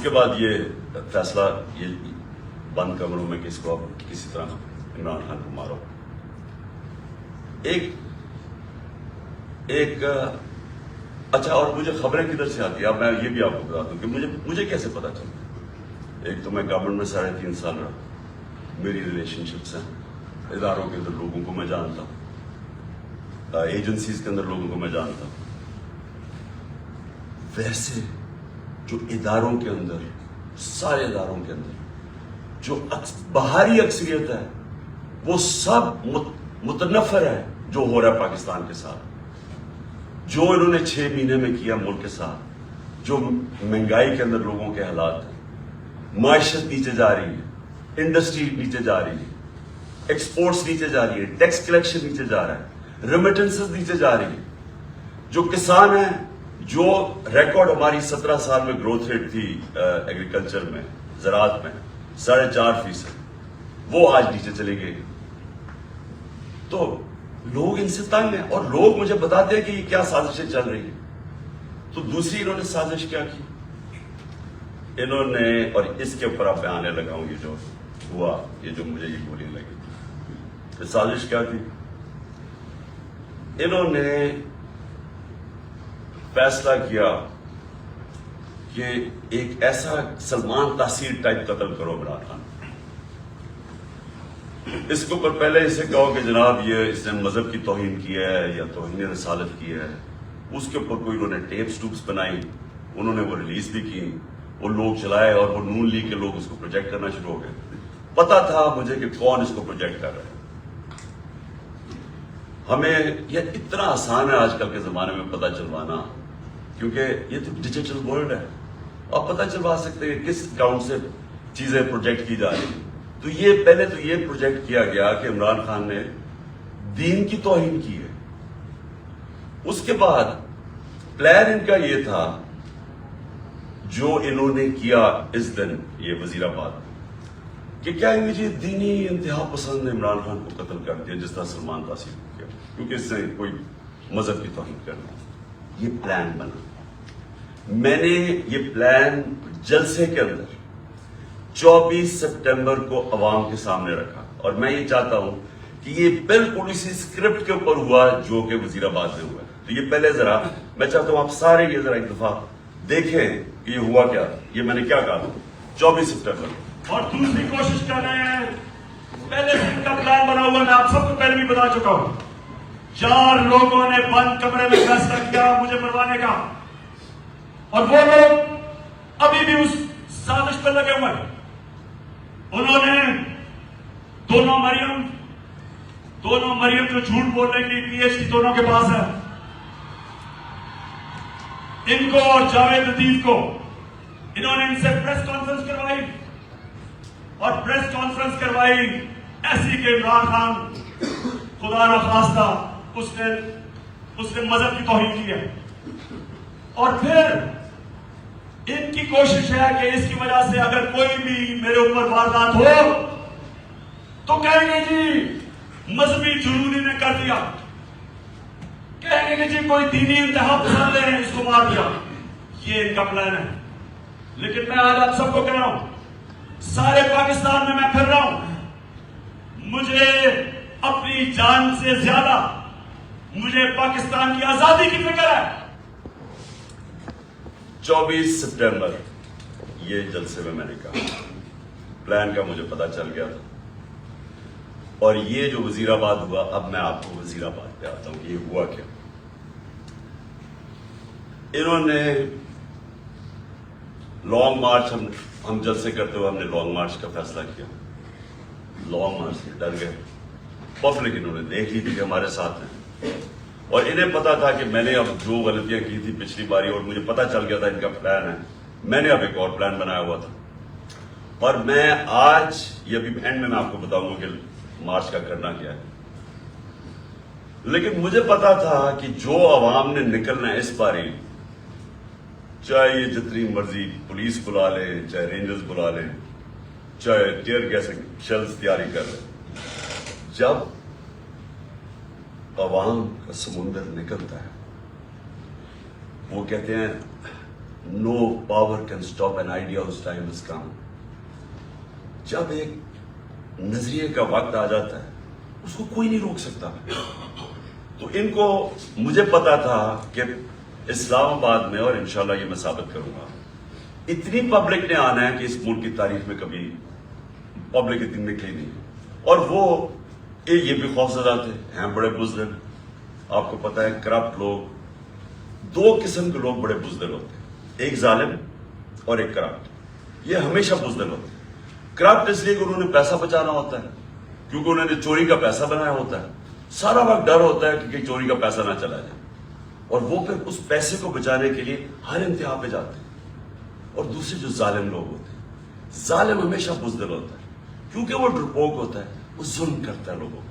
بعد یہ فیصلہ, یہ بند کمروں میں کس کو کسی طرح عمران خان کو مارو. اچھا, اور مجھے خبریں کدھر سے آتی ہیں, اب میں یہ بھی آپ کو بتا دوں کہ مجھے کیسے پتا چلتا. ایک تو میں گورنمنٹ میں 3.5 سال رہا, میری ریلیشن شپس ہیں اداروں کے اندر, لوگوں کو میں جانتا ہوں. ایجنسیز کے اندر لوگوں کو میں جانتا ہوں. ویسے جو اداروں کے اندر، سارے اداروں کے اندر جو باہری اکثریت ہے وہ سب متنفر ہے جو ہو رہا ہے پاکستان کے ساتھ. جو انہوں نے 6 مہینے میں کیا ملک کے ساتھ، جو مہنگائی کے اندر لوگوں کے حالات ہیں، معیشت نیچے جا رہی ہے، انڈسٹری نیچے جا رہی ہے، ایکسپورٹس نیچے جا رہی ہے، ٹیکس کلیکشن نیچے جا رہا ہے، ریمیٹنسز نیچے جا رہی ہے. جو کسان ہیں، جو ریکارڈ ہماری 17 سال میں گروتھ ریٹ تھی ایگریکلچر میں، زراعت میں 4.5%، وہ آج نیچے چلے گئے. تو لوگ ان سے تنگ ہیں، اور لوگ مجھے بتاتے ہیں کہ یہ کیا سازشیں چل رہی ہیں. تو دوسری انہوں نے سازش کیا کی، انہوں نے، اور اس کے اوپر اب میں آنے لگا ہوں، یہ جو ہوا، یہ جو مجھے یہ گولی لگی تھی، سازش کیا تھی. انہوں نے فیصلہ کیا کہ ایک ایسا سلمان تاثیر ٹائپ قتل کرو عمران خان. اس کے اوپر پہلے اسے کہو کہ جناب یہ اس نے مذہب کی توہین کی ہے یا توہین رسالت کی ہے. اس کے اوپر کوئی انہوں نے ٹیپس بنائی، انہوں نے وہ ریلیز بھی کی، وہ لوگ چلائے، اور وہ نون لیگ کے لوگ اس کو پروجیکٹ کرنا شروع ہو گئے. پتا تھا مجھے کہ کون اس کو پروجیکٹ کر رہا ہے. ہمیں یہ اتنا آسان ہے آج کل کے زمانے میں پتہ چلوانا، کیونکہ یہ تو ڈیجیٹل ورلڈ ہے. آپ پتہ چلوا سکتے ہیں کس اکاؤنٹ سے چیزیں پروجیکٹ کی جا رہی ہیں. تو یہ پہلے تو یہ پروجیکٹ کیا گیا کہ عمران خان نے دین کی توہین کی ہے. اس کے بعد پلان ان کا یہ تھا، جو انہوں نے کیا اس دن یہ وزیر آباد، کہ کیا جی دینی انتہا پسند نے عمران خان کو قتل کر دیا جس طرح سلمان تاثیر کو کیا، کیونکہ اس سے کوئی مذہب کی توہین کرنا. یہ پلان بنا. میں نے یہ پلان جلسے کے اندر 24 سپٹمبر کو عوام کے سامنے رکھا، اور میں یہ چاہتا ہوں کہ یہ بالکل اسی اسکرپٹ کے اوپر ہوا جو کہ وزیر آباد میں ہوا. تو یہ پہلے ذرا میں چاہتا ہوں آپ سارے یہ ذرا ایک دفعہ دیکھیں کہ یہ ہوا کیا، یہ میں نے کیا کہا 24 سپٹمبر. اور دوسری کوشش کر رہے ہیں، پہلے سے ان کا پلان بنا ہوا، میں آپ سب کو پہلے بھی بتا چکا ہوں. 4 لوگوں نے بند کمرے میں فیصلہ کیا مجھے مروانے کا، اور وہ لوگ ابھی بھی اس سازش پہ لگے ہوئے ہیں. انہوں نے دونوں مریم جو جھوٹ بولنے کی پی ایچ ڈی دونوں کے پاس ہے، ان کو اور جاوید لطیف کو، انہوں نے ان سے پریس کانفرنس کروائی، اور پریس کانفرنس کروائی ایسی کہ عمران خان خدا نہ خواستہ اس نے مذہب کی توہین کی ہے. اور پھر ان کی کوشش ہے کہ اس کی وجہ سے اگر کوئی بھی میرے اوپر واردات ہو تو کہیں گے جی مذہبی جنونی نے کر دیا، کہیں گے کہ جی کوئی دینی انتہا پسند نے اس کو مار دیا. یہ ان کا پلان ہے. لیکن میں آج آپ سب کو کہہ رہا ہوں، سارے پاکستان میں پھر رہا ہوں، مجھے اپنی جان سے زیادہ مجھے پاکستان کی آزادی کی فکر ہے. 24 سپٹمبر یہ جلسے میں نے کہا، پلان کا مجھے پتا چل گیا تھا. اور یہ جو وزیر آباد ہوا، اب میں آپ کو وزیر آباد پہ آتا ہوں کہ یہ ہوا کیا. انہوں نے لانگ مارچ، ہم جلسے کرتے ہوئے ہم نے لانگ مارچ کا فیصلہ کیا. لانگ مارچ سے ڈر گئے. پبلک انہوں نے دیکھ لی تھی کہ ہمارے ساتھ ہیں، اور انہیں پتا تھا کہ میں نے اب جو غلطیاں کی تھی پچھلی باری، اور مجھے پتا چل گیا تھا ان کا پلان ہے، میں نے اب ایک اور پلان بنایا ہوا تھا. اور میں آج یہ ابھی اینڈ میں آپ کو بتاؤں گا کہ مارچ کا کرنا کیا ہے. لیکن مجھے پتا تھا کہ جو عوام نے نکلنا ہے اس باری، چاہے یہ جتنی مرضی پولیس بلا لیں، چاہے رینجرز بلا لیں، چاہے ٹیئر گیس شیلز تیاری کر لیں، جب عوام کا سمندر نکلتا ہے، وہ کہتے ہیں no power can stop an idea its time has come. جب ایک نظریے کا وقت آ جاتا ہے اس کو کوئی نہیں روک سکتا. تو ان کو مجھے پتا تھا کہ اسلام آباد میں، اور انشاءاللہ یہ میں ثابت کروں گا، اتنی پبلک نے آنا ہے کہ اس ملک کی تاریخ میں کبھی پبلک اتنی نکلی نہیں. اور وہ یہ بھی خوفزدہ تھے، ہیں بڑے بزرگ، آپ کو پتا ہے کرپٹ لوگ, دو قسم کے لوگ بڑے بزدل ہوتے ہیں, ایک ظالم اور ایک کرپٹ. یہ ہمیشہ بزدل ہوتے ہیں. کرپٹ اس لیے کہ انہوں نے پیسہ بچانا ہوتا ہے, کیونکہ انہوں نے چوری کا پیسہ بنایا ہوتا ہے. سارا وقت ڈر ہوتا ہے کہ کہیں چوری کا پیسہ نہ چلا جائے, اور وہ پھر اس پیسے کو بچانے کے لیے ہر انتہا پہ جاتے ہیں. اور دوسرے جو ظالم لوگ ہوتے ہیں, ظالم ہمیشہ بزدل ہوتا ہے کیونکہ وہ ڈرپوک ہوتا ہے, وہ ظلم کرتا ہے لوگوں کو.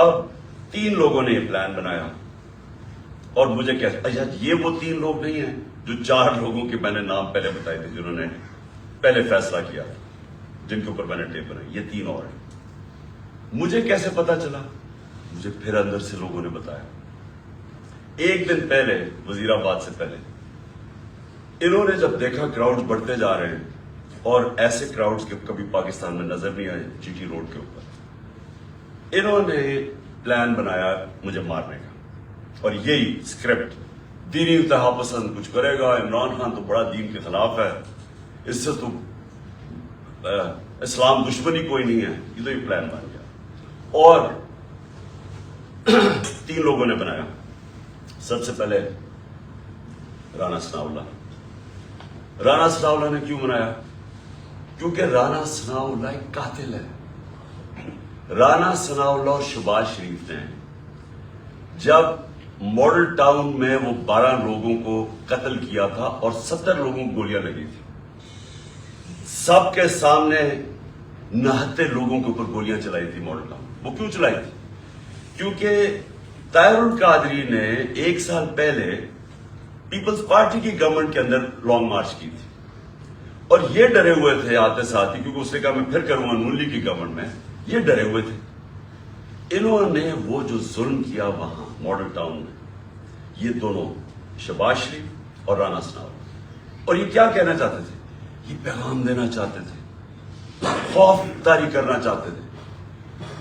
اب 3 لوگوں نے یہ پلان بنایا, اور مجھے کہتے یہ وہ 3 لوگ نہیں ہیں جو 4 لوگوں کے میں نے نام پہلے بتائے تھے جنہوں نے پہلے فیصلہ کیا, جن کے اوپر میں نے ٹیپ بنائی. یہ 3 اور ہیں. مجھے کیسے پتا چلا؟ مجھے پھر اندر سے لوگوں نے بتایا. ایک دن پہلے, وزیر آباد سے پہلے, انہوں نے جب دیکھا کراؤڈز بڑھتے جا رہے ہیں, اور ایسے کراؤڈز کے کبھی پاکستان میں نظر نہیں آئے جی ٹی روڈ کے اوپر, انہوں نے پلان بنایا مجھے مارنے کا. اور یہی اسکرپٹ, دینی انتہا پسند کچھ کرے گا, عمران خان تو بڑا دین کے خلاف ہے, اس سے تو اسلام دشمنی کوئی نہیں ہے. یہ تو یہ پلان بن گیا. اور 3 لوگوں نے بنایا. سب سے پہلے رانا ثناءاللہ. رانا ثناءاللہ نے کیوں بنایا؟ کیونکہ رانا ثناءاللہ ایک قاتل ہے. رانا ثناءاللہ اور شہباز شریف نے جب ماڈل ٹاؤن میں وہ 12 لوگوں کو قتل کیا تھا اور 70 لوگوں کو گولیاں لگی تھی, سب کے سامنے نہتے لوگوں کے اوپر گولیاں چلائی تھی ماڈل ٹاؤن. وہ کیوں چلائی تھی؟ کیونکہ طاہر القادری نے 1 سال پہلے پیپلز پارٹی کی گورنمنٹ کے اندر لانگ مارچ کی تھی, اور یہ ڈرے ہوئے تھے آتے ساتھ ہی, کیونکہ اس نے کہا میں پھر کروں گا نون لیگ کی گورنمنٹ میں. یہ ڈرے ہوئے تھے. انہوں نے وہ جو ظلم کیا وہاں ماڈل ٹاؤن میں, یہ دونوں شہباز شریف اور رانا ثناءاللہ. اور یہ کیا کہنا چاہتے تھے؟ یہ پیغام دینا چاہتے تھے, خوف طاری کرنا چاہتے تھے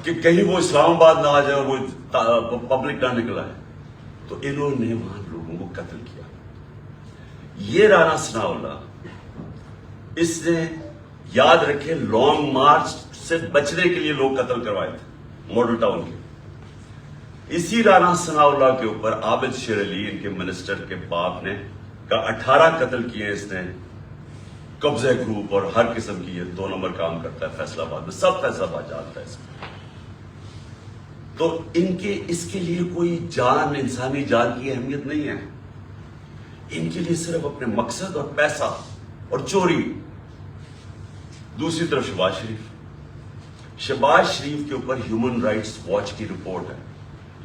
کہ کہیں وہ اسلام آباد نہ آ جائے اور وہ پبلک نہ نکل آئے. تو انہوں نے وہاں لوگوں کو قتل کیا. یہ رانا ثناءاللہ, اس نے یاد رکھے لانگ مارچ سے بچنے کے لیے لوگ قتل کروائے تھے ماڈل ٹاؤن کے. اسی رانا ثناءاللہ کے اوپر عابد شیر علی, ان کے منسٹر کے باپ نے, کا 18 قتل کیے اس نے. قبضہ گروپ اور ہر قسم کی یہ 2 نمبر کام کرتا ہے فیصلہ آباد میں, سب فیصلہ آباد جانتا ہے اس کو. تو اس کے لیے کوئی جان, انسانی جان کی اہمیت نہیں ہے. ان کے لیے صرف اپنے مقصد اور پیسہ اور چوری. دوسری طرف شہباز شریف کے اوپر ہیومن رائٹس واچ کی رپورٹ ہے,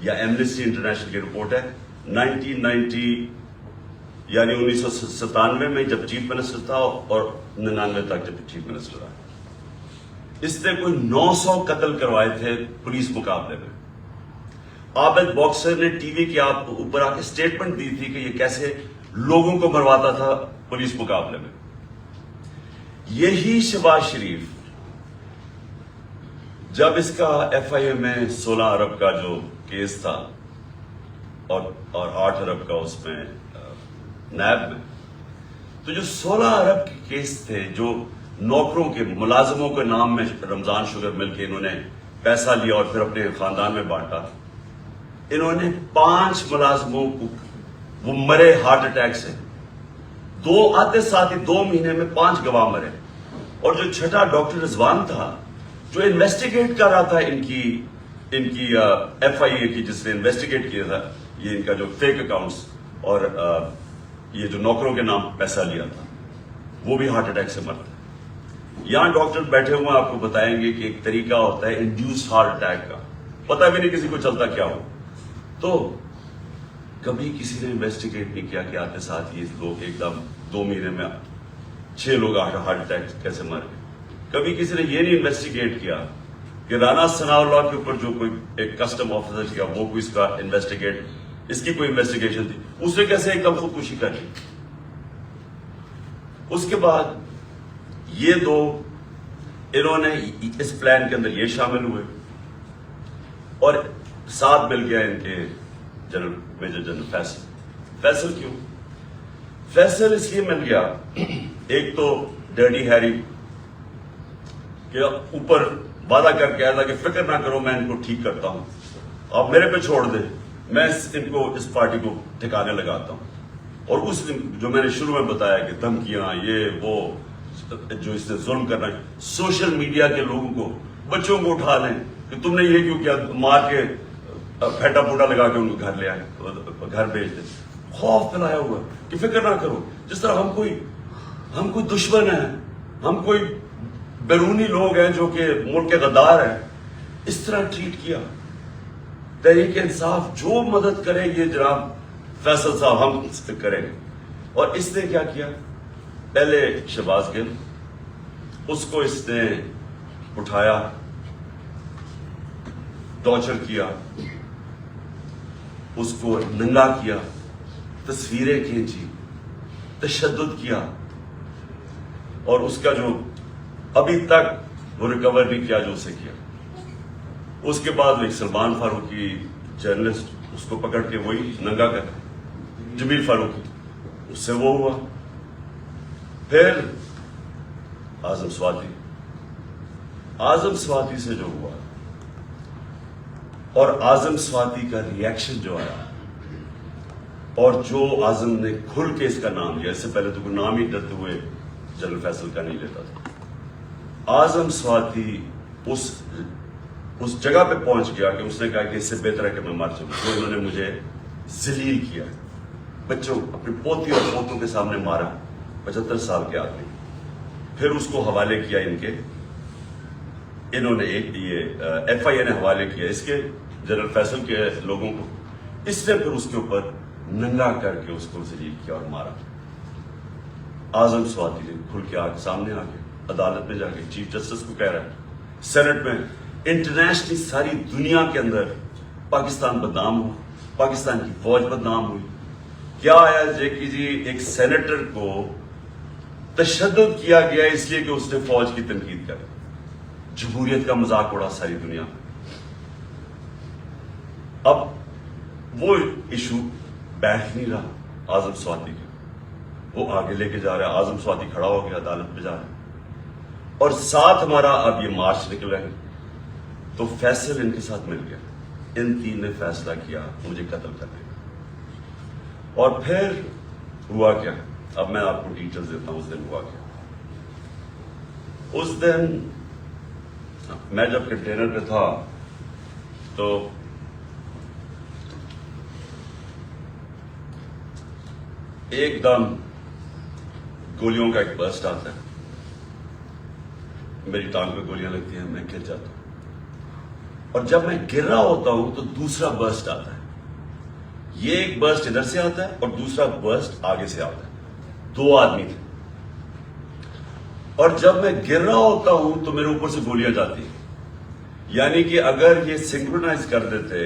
یا ایمنسٹی انٹرنیشنل کی رپورٹ ہے 1990 یعنی 1997 میں جب چیف منسٹر تھا, اور 99 تک جب چیف منسٹر رہا. اس نے کوئی 900 قتل کروائے تھے پولیس مقابلے میں. عابد باکسر نے ٹی وی کے اوپر آ کے سٹیٹمنٹ دی تھی کہ یہ کیسے لوگوں کو مرواتا تھا پولیس مقابلے میں. یہی شہباز شریف جب اس کا ایف آئی اے میں 16 ارب کا جو کیس تھا اور 8 ارب کا اس میں نیب میں, تو جو 16 ارب کے کیس تھے جو نوکروں کے ملازموں کے نام میں رمضان شوگر مل کے انہوں نے پیسہ لیا اور پھر اپنے خاندان میں بانٹا. انہوں نے 5 ملازموں کو وہ مرے ہارٹ اٹیک سے, 2 آتے ساتھ ہی 2 مہینے میں 5 گواہ مرے. اور جو چھٹا ڈاکٹر رضوان تھا جو انویسٹیگیٹ کر رہا تھا ان کی ایف آئی اے کی, جس نے انویسٹیگیٹ کیا تھا یہ ان کا جو فیک اکاؤنٹس اور یہ جو نوکروں کے نام پیسہ لیا تھا, وہ بھی ہارٹ اٹیک سے مرتا ہے. یہاں ڈاکٹر بیٹھے ہوئے آپ کو بتائیں گے کہ ایک طریقہ ہوتا ہے انڈیوس ہارٹ اٹیک کا, پتہ بھی نہیں کسی کو چلتا کیا ہو. تو کبھی کسی نے انویسٹیگیٹ نہیں کیا کہ آتے ساتھ یہ لوگ ایک دم 2 مہینے میں 6 لوگ ہارٹ اٹیک کیسے مر گئے. کبھی کسی نے یہ نہیں انویسٹیگیٹ کیا کہ رانا ثناءاللہ کے اوپر جو کوئی ایک کسٹم آفیسر کیا وہ کوئی اس کی کوئی انویسٹیگیشن تھی, اس نے کیسے ایک دم خودکشی کر لی. اس کے بعد یہ 2 انہوں نے اس پلان کے اندر یہ شامل ہوئے, اور ساتھ مل گیا ان کے میجر جنرل فیصل. کیوں فیصل اس لیے مل گیا, ایک تو ڈیڈی ہیری کہ اوپر وعدہ کر کے آیا تھا کہ فکر نہ کرو میں ان کو ٹھیک کرتا ہوں, آپ میرے پہ چھوڑ دیں, میں ان کو اس پارٹی کو ٹھکانے لگاتا ہوں. اور اس دن جو میں نے شروع میں بتایا کہ دھمکیاں یہ وہ جو اس نے ظلم کرنا ہے, سوشل میڈیا کے لوگوں کو, بچوں کو اٹھا لیں کہ تم نے یہ کیوں کیا, مار کے پھیٹا پوٹا لگا کے ان کو گھر لے آئے, گھر بھیج دیں. خوف پھیلایا ہوا کہ فکر نہ کرو, جس طرح ہم کوئی دشمن ہیں, ہم کوئی بیرونی لوگ ہیں جو کہ ملک کے غدار ہیں, اس طرح ٹریٹ کیا. تحریک انصاف جو مدد کرے یہ جناب فیصل صاحب ہم کریں گے. اور اس نے کیا کیا, پہلے شہباز گل, اس کو اس نے اٹھایا, ٹارچر کیا, اس کو ننگا کیا, تصویریں کھینچی, تشدد کیا, اور اس کا جو ابھی تک وہ ریکور نہیں کیا جو اسے کیا. اس کے بعد ایک سلمان فاروقی جرنلسٹ, اس کو پکڑ کے وہی ننگا کر, جمیل فاروقی, اس سے وہ ہوا. پھر اعظم سواتی سے جو ہوا, اور اعظم سواتی کا ریئیکشن جو آیا, اور جو اعظم نے کھل کے اس کا نام لیا, اس سے پہلے تو کوئی نام ہی ڈرتے ہوئے جنرل فیصل کا نہیں لیتا تھا. اعظم سواتی اس جگہ پہ پہنچ گیا کہ اس نے کہا کہ اس سے بہتر ہے کہ میں مر جاؤں. تو انہوں نے مجھے ذلیل کیا, بچوں اپنی پوتی اور پوتوں کے سامنے مارا, 75 سال کے آدمی. پھر اس کو حوالے کیا انہوں نے ایف آئی اے نے حوالے کیا اس کے جنرل فیصل کے لوگوں کو. اس نے پھر اس کے اوپر ننگا کر کے اس کو ذلیل کیا اور مارا. اعظم سواتی نے کھل کے سامنے آ کے عدالت میں جا کے چیف جسٹس کو کہہ رہا ہے, سینٹ میں, انٹرنیشنلی ساری دنیا کے اندر پاکستان بدنام ہوا, پاکستان کی فوج بدنام ہوئی. کیا آیا کہ جی ایک سینیٹر کو تشدد کیا گیا اس لیے کہ اس نے فوج کی تنقید کر, جمہوریت کا مذاق اڑا ساری دنیا میں. اب وہ ایشو بیٹھ نہیں رہا اعظم سواتی کا, وہ آگے لے کے جا رہا ہے. اعظم سواتی کھڑا ہو گیا, عدالت میں جا رہا ہے, اور ساتھ ہمارا اب یہ مارچ نکل رہے ہیں. تو فیصل ان کے ساتھ مل گیا, ان تین نے فیصلہ کیا مجھے قتل کرنے کا. اور پھر ہوا کیا, اب میں آپ کو ڈیٹیلز دیتا ہوں. اس دن ہوا کیا, اس دن میں جب کنٹینر پہ تھا تو ایک دم گولیوں کا ایک برسٹ آتا ہے, میری ٹانگ پہ گولیاں لگتی ہیں, میں گر جاتا ہوں. اور جب میں گر رہا ہوتا ہوں تو دوسرا برسٹ آتا ہے. یہ ایک برسٹ ادھر سے آتا ہے اور دوسرا برسٹ آگے سے آتا ہے. 2 آدمی تھے, اور جب میں گر رہا ہوتا ہوں تو میرے اوپر سے گولیاں جاتی ہیں. یعنی کہ اگر یہ سنکرونائز کر دیتے,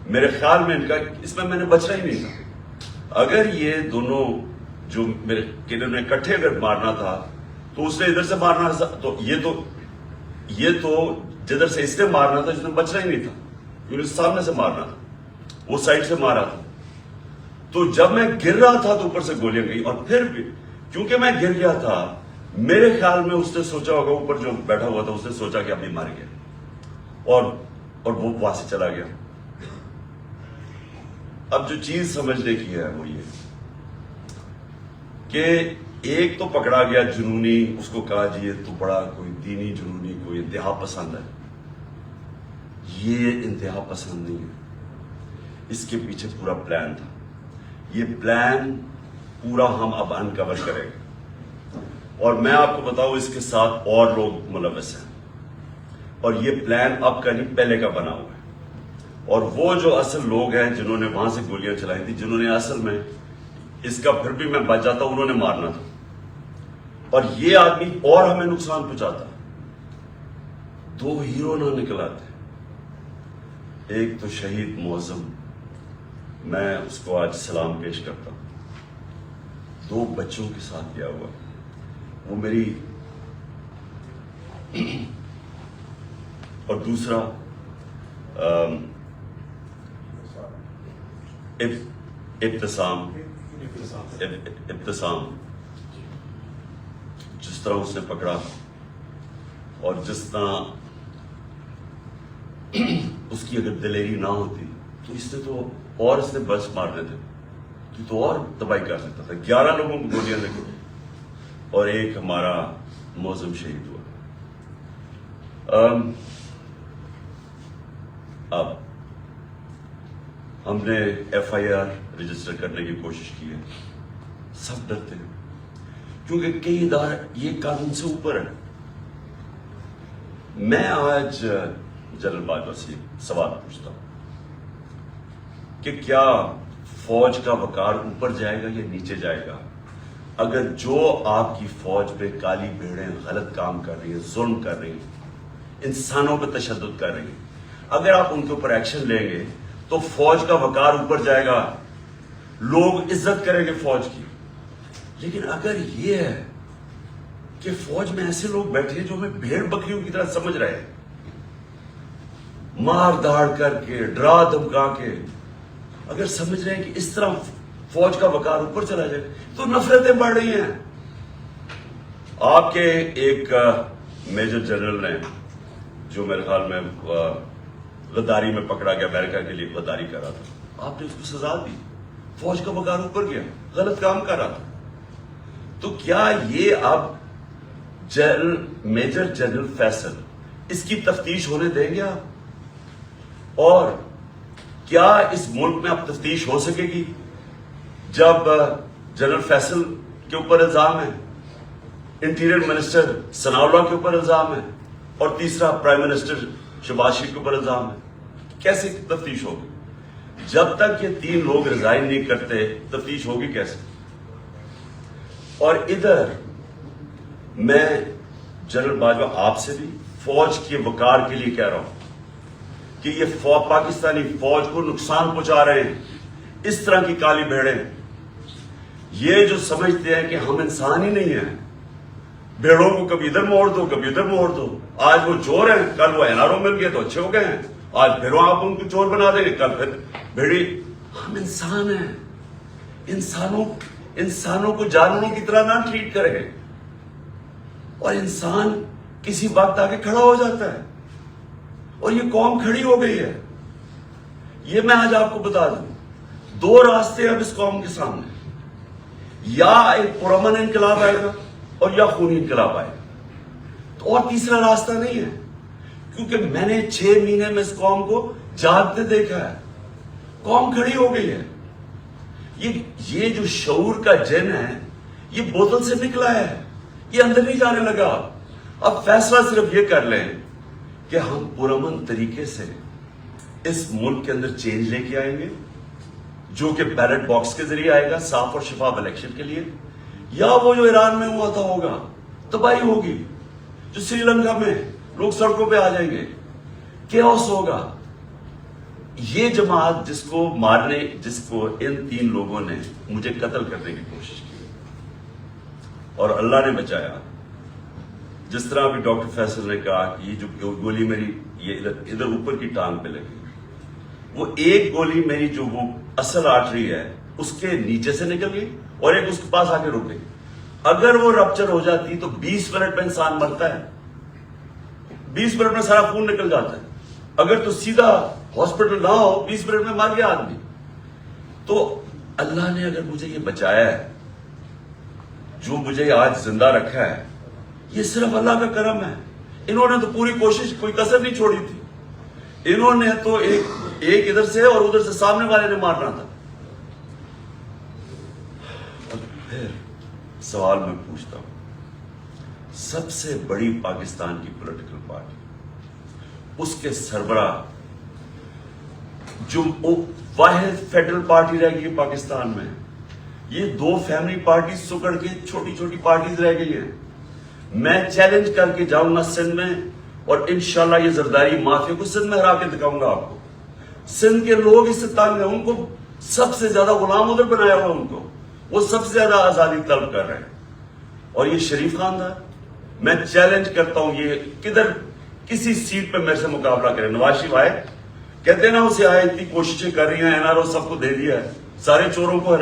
میرے خیال میں ان کا اس میں نے بچنا ہی نہیں تھا. اگر یہ دونوں جو میرے کنر نے اکٹھے اگر مارنا تھا تو اس نے ادھر سے مارنا تھا, تو یہ تو جدھر سے اس نے مارنا تھا, جس نے بچنا ہی نہیں تھا, کیونکہ سامنے سے مارنا تھا, وہ سائڈ سے مارا تھا. تو جب میں گر رہا تھا تو اوپر سے گولیاں گئی, اور پھر بھی کیونکہ میں گر گیا تھا, میرے خیال میں اس نے سوچا ہوگا, اوپر جو بیٹھا ہوا تھا اس نے سوچا کہ ابھی مار گیا, اور وہ وہاں سے چلا گیا. اب جو چیز سمجھنے کی ہے وہ یہ کہ ایک تو پکڑا گیا جنونی, اس کو کہا جی یہ تو بڑا کوئی دینی جنونی, کوئی انتہا پسند ہے. یہ انتہا پسند نہیں ہے, اس کے پیچھے پورا پلان تھا. یہ پلان پورا ہم اب انکور کریں گے, اور میں آپ کو بتاؤں اس کے ساتھ اور لوگ ملوث ہیں, اور یہ پلان اب کا نہیں پہلے کا بنا ہوا ہے. اور وہ جو اصل لوگ ہیں جنہوں نے وہاں سے گولیاں چلائی تھی, جنہوں نے اصل میں اس کا پھر بھی میں بچ جاتا, انہوں نے مارنا تھا, اور یہ آدمی اور ہمیں نقصان پہنچاتا. 2 ہیرو نہ نکل آتے, ایک تو شہید معظم, میں اس کو آج سلام پیش کرتا ہوں, 2 بچوں کے ساتھ گیا ہوا, وہ میری, اور دوسرا ابتسام, جس طرح اس نے پکڑا, اور جس طرح اس کی اگر دلیری نہ ہوتی تو اس نے بس مارنے تھے تو اور تباہی کر سکتا تھا. 11 لوگوں کو گولیاں لگی اور ایک ہمارا موزم شہید ہوا. اب ہم نے FIR رجسٹر کرنے کی کوشش کی ہے. سب ڈرتے ہیں کیونکہ کئی ادارے یہ قانون سے اوپر ہے. میں آج جنرل باجوہ سے سوال پوچھتا ہوں کہ کیا فوج کا وقار اوپر جائے گا یا نیچے جائے گا اگر جو آپ کی فوج پہ کالی بھیڑیں غلط کام کر رہی ہیں, ظلم کر رہی ہیں, انسانوں پہ تشدد کر رہی ہیں, اگر آپ ان کے اوپر ایکشن لیں گے تو فوج کا وقار اوپر جائے گا, لوگ عزت کریں گے فوج کی. لیکن اگر یہ ہے کہ فوج میں ایسے لوگ بیٹھے ہیں جو ہمیں بھیڑ بکریوں کی طرح سمجھ رہے ہیں, مار داڑ کر کے, ڈرا دھمکا کے, اگر سمجھ رہے ہیں کہ اس طرح فوج کا وقار اوپر چلا جائے تو نفرتیں بڑھ رہی ہیں. آپ کے ایک میجر جنرل نے جو میرے خیال میں غداری میں پکڑا گیا, امریکہ کے لیے غداری کر رہا تھا, آپ نے اس کو سزا دی. فوج کا وقار اوپر گیا, غلط کام کر رہا تھا. تو کیا یہ اب میجر جنرل فیصل اس کی تفتیش ہونے دیں گے آپ؟ اور کیا اس ملک میں اب تفتیش ہو سکے گی جب جنرل فیصل کے اوپر الزام ہے, انٹیریئر منسٹر ثناء اللہ کے اوپر الزام ہے, اور تیسرا پرائم منسٹر شہباز شریف کے اوپر الزام ہے؟ کیسے تفتیش ہوگی؟ جب تک یہ 3 لوگ ریزائن نہیں کرتے تفتیش ہوگی کیسے؟ اور ادھر میں جنرل باجوہ آپ سے بھی فوج کے وقار کے لیے کہہ رہا ہوں کہ یہ پاکستانی فوج کو نقصان پہنچا رہے ہیں. اس طرح کی کالی بھیڑیں, یہ جو سمجھتے ہیں کہ ہم انسان ہی نہیں ہیں, بھیڑوں کو کبھی ادھر موڑ دو کبھی ادھر موڑ دو. آج وہ چور ہیں, کل وہ NRO مل گئے تو اچھے ہو گئے ہیں, آج پھر آپ ان کو چور بنا دیں گے, کل پھر بھیڑی. ہم انسان ہیں, انسانوں کو جانوروں کی طرح نہ ٹریٹ کریں. اور انسان کسی وقت آگے کھڑا ہو جاتا ہے, اور یہ قوم کھڑی ہو گئی ہے. یہ میں آج آپ کو بتا دوں, 2 راستے اب اس قوم کے سامنے, یا ایک پرامن انقلاب آئے گا اور یا خونی انقلاب آئے گا, تو اور تیسرا راستہ نہیں ہے. کیونکہ میں نے 6 مہینے میں اس قوم کو جاگتے دیکھا ہے. قوم کھڑی ہو گئی ہے. یہ جو شعور کا جن ہے یہ بوتل سے نکلا ہے, یہ اندر نہیں جانے لگا. اب فیصلہ صرف یہ کر لیں کہ ہم پرامن طریقے سے اس ملک کے اندر چینج لے کے آئیں گے جو کہ بیلٹ باکس کے ذریعے آئے گا, صاف اور شفاف الیکشن کے لیے, یا وہ جو ایران میں ہوا تھا ہوگا, تباہی ہوگی, جو سری لنکا میں لوگ سڑکوں پہ آ جائیں گے, کیوس ہوگا. یہ جماعت جس کو ان 3 لوگوں نے مجھے قتل کرنے کی کوشش کی اور اللہ نے بچایا, جس طرح ابھی ڈاکٹر فیصل نے کہا کہ یہ جو گولی میری یہ ادھر اوپر کی ٹانگ پہ لگی, وہ ایک گولی میری جو وہ اصل آرٹری ہے اس کے نیچے سے نکل گئی اور ایک اس کے پاس آ کے رک گئی. اگر وہ رپچر ہو جاتی تو 20 منٹ میں انسان مرتا ہے, 20 منٹ میں سارا خون نکل جاتا ہے. اگر تو سیدھا ہاسپٹل نہ ہو 20 منٹ میں مر گیا آدمی. تو اللہ نے اگر مجھے یہ بچایا ہے, جو مجھے آج زندہ رکھا ہے, یہ صرف اللہ کا کرم ہے. انہوں نے تو پوری کوشش, کوئی کسر نہیں چھوڑی تھی. انہوں نے تو ایک ادھر سے اور ادھر سے سامنے والے نے مارنا تھا. اور پھر سوال میں پوچھتا ہوں, سب سے بڑی پاکستان کی پولیٹیکل پارٹی, اس کے سربراہ جو واحد فیڈرل پارٹی رہ گئی پاکستان میں, یہ 2 فیملی پارٹی سکڑ کے چھوٹی چھوٹی پارٹیز رہ گئی ہیں. میں چیلنج کر کے جاؤں گا سندھ میں, اور انشاءاللہ یہ زرداری مافیا کو سندھ میں ہرا کے دکھاؤں گا آپ کو. سندھ کے لوگ اس سے تنگ ہیں, ان کو سب سے زیادہ غلام ادھر بنایا ہوا, ان کو وہ سب سے زیادہ آزادی طلب کر رہے ہیں. اور یہ شریف خاندان, میں چیلنج کرتا ہوں, یہ کدھر کسی سیٹ پہ میرے سے مقابلہ کرے. نواز شریف آئے, کہتے ہیں نا اسے آئے, اتنی کوششیں کر رہی ہیں, NRO سب کو دے دیا ہے, سارے چوروں کو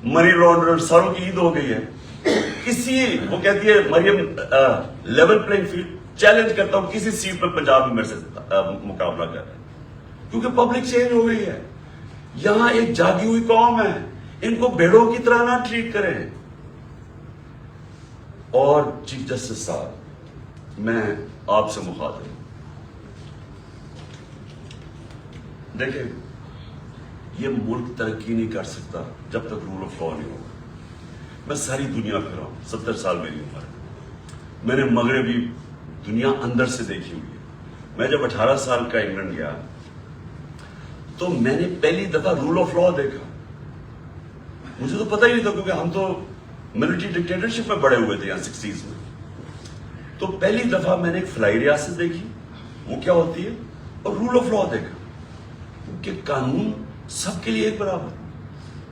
منی لانڈرر ساروں کی عید ہو گئی ہے. وہ کہتی ہے مریم لیول پلینگ فیلڈ, چیلنج کرتا ہوں کسی سیٹ پہ پنجاب میں میرے سے مقابلہ کر رہے ہیں، کیونکہ پبلک چینج ہو گئی ہے. یہاں ایک جاگی ہوئی قوم ہے، ان کو بھیڑوں کی طرح نہ ٹریٹ کریں. اور چیف جسٹس صاحب، میں آپ سے مخاطب ہوں. دیکھیں، یہ ملک ترقی نہیں کر سکتا جب تک رول آف لا نہیں ہوگا. میں ساری دنیا پھرا ہوں، 70 سال میری عمر ہے. میں نے مغربی دنیا اندر سے دیکھی ہوئی ہے. میں جب 18 سال کا انگلینڈ گیا تو میں نے پہلی دفعہ رول آف لا دیکھا. مجھے تو پتہ ہی نہیں تھا، کیونکہ ہم تو ملٹری ڈکٹیٹرشپ میں بڑے ہوئے تھے یہاں 60s میں. تو پہلی دفعہ میں نے ایک فلائی ریاست دیکھی، وہ کیا ہوتی ہے، اور رول آف لا دیکھا کہ قانون سب کے لیے ایک برابر.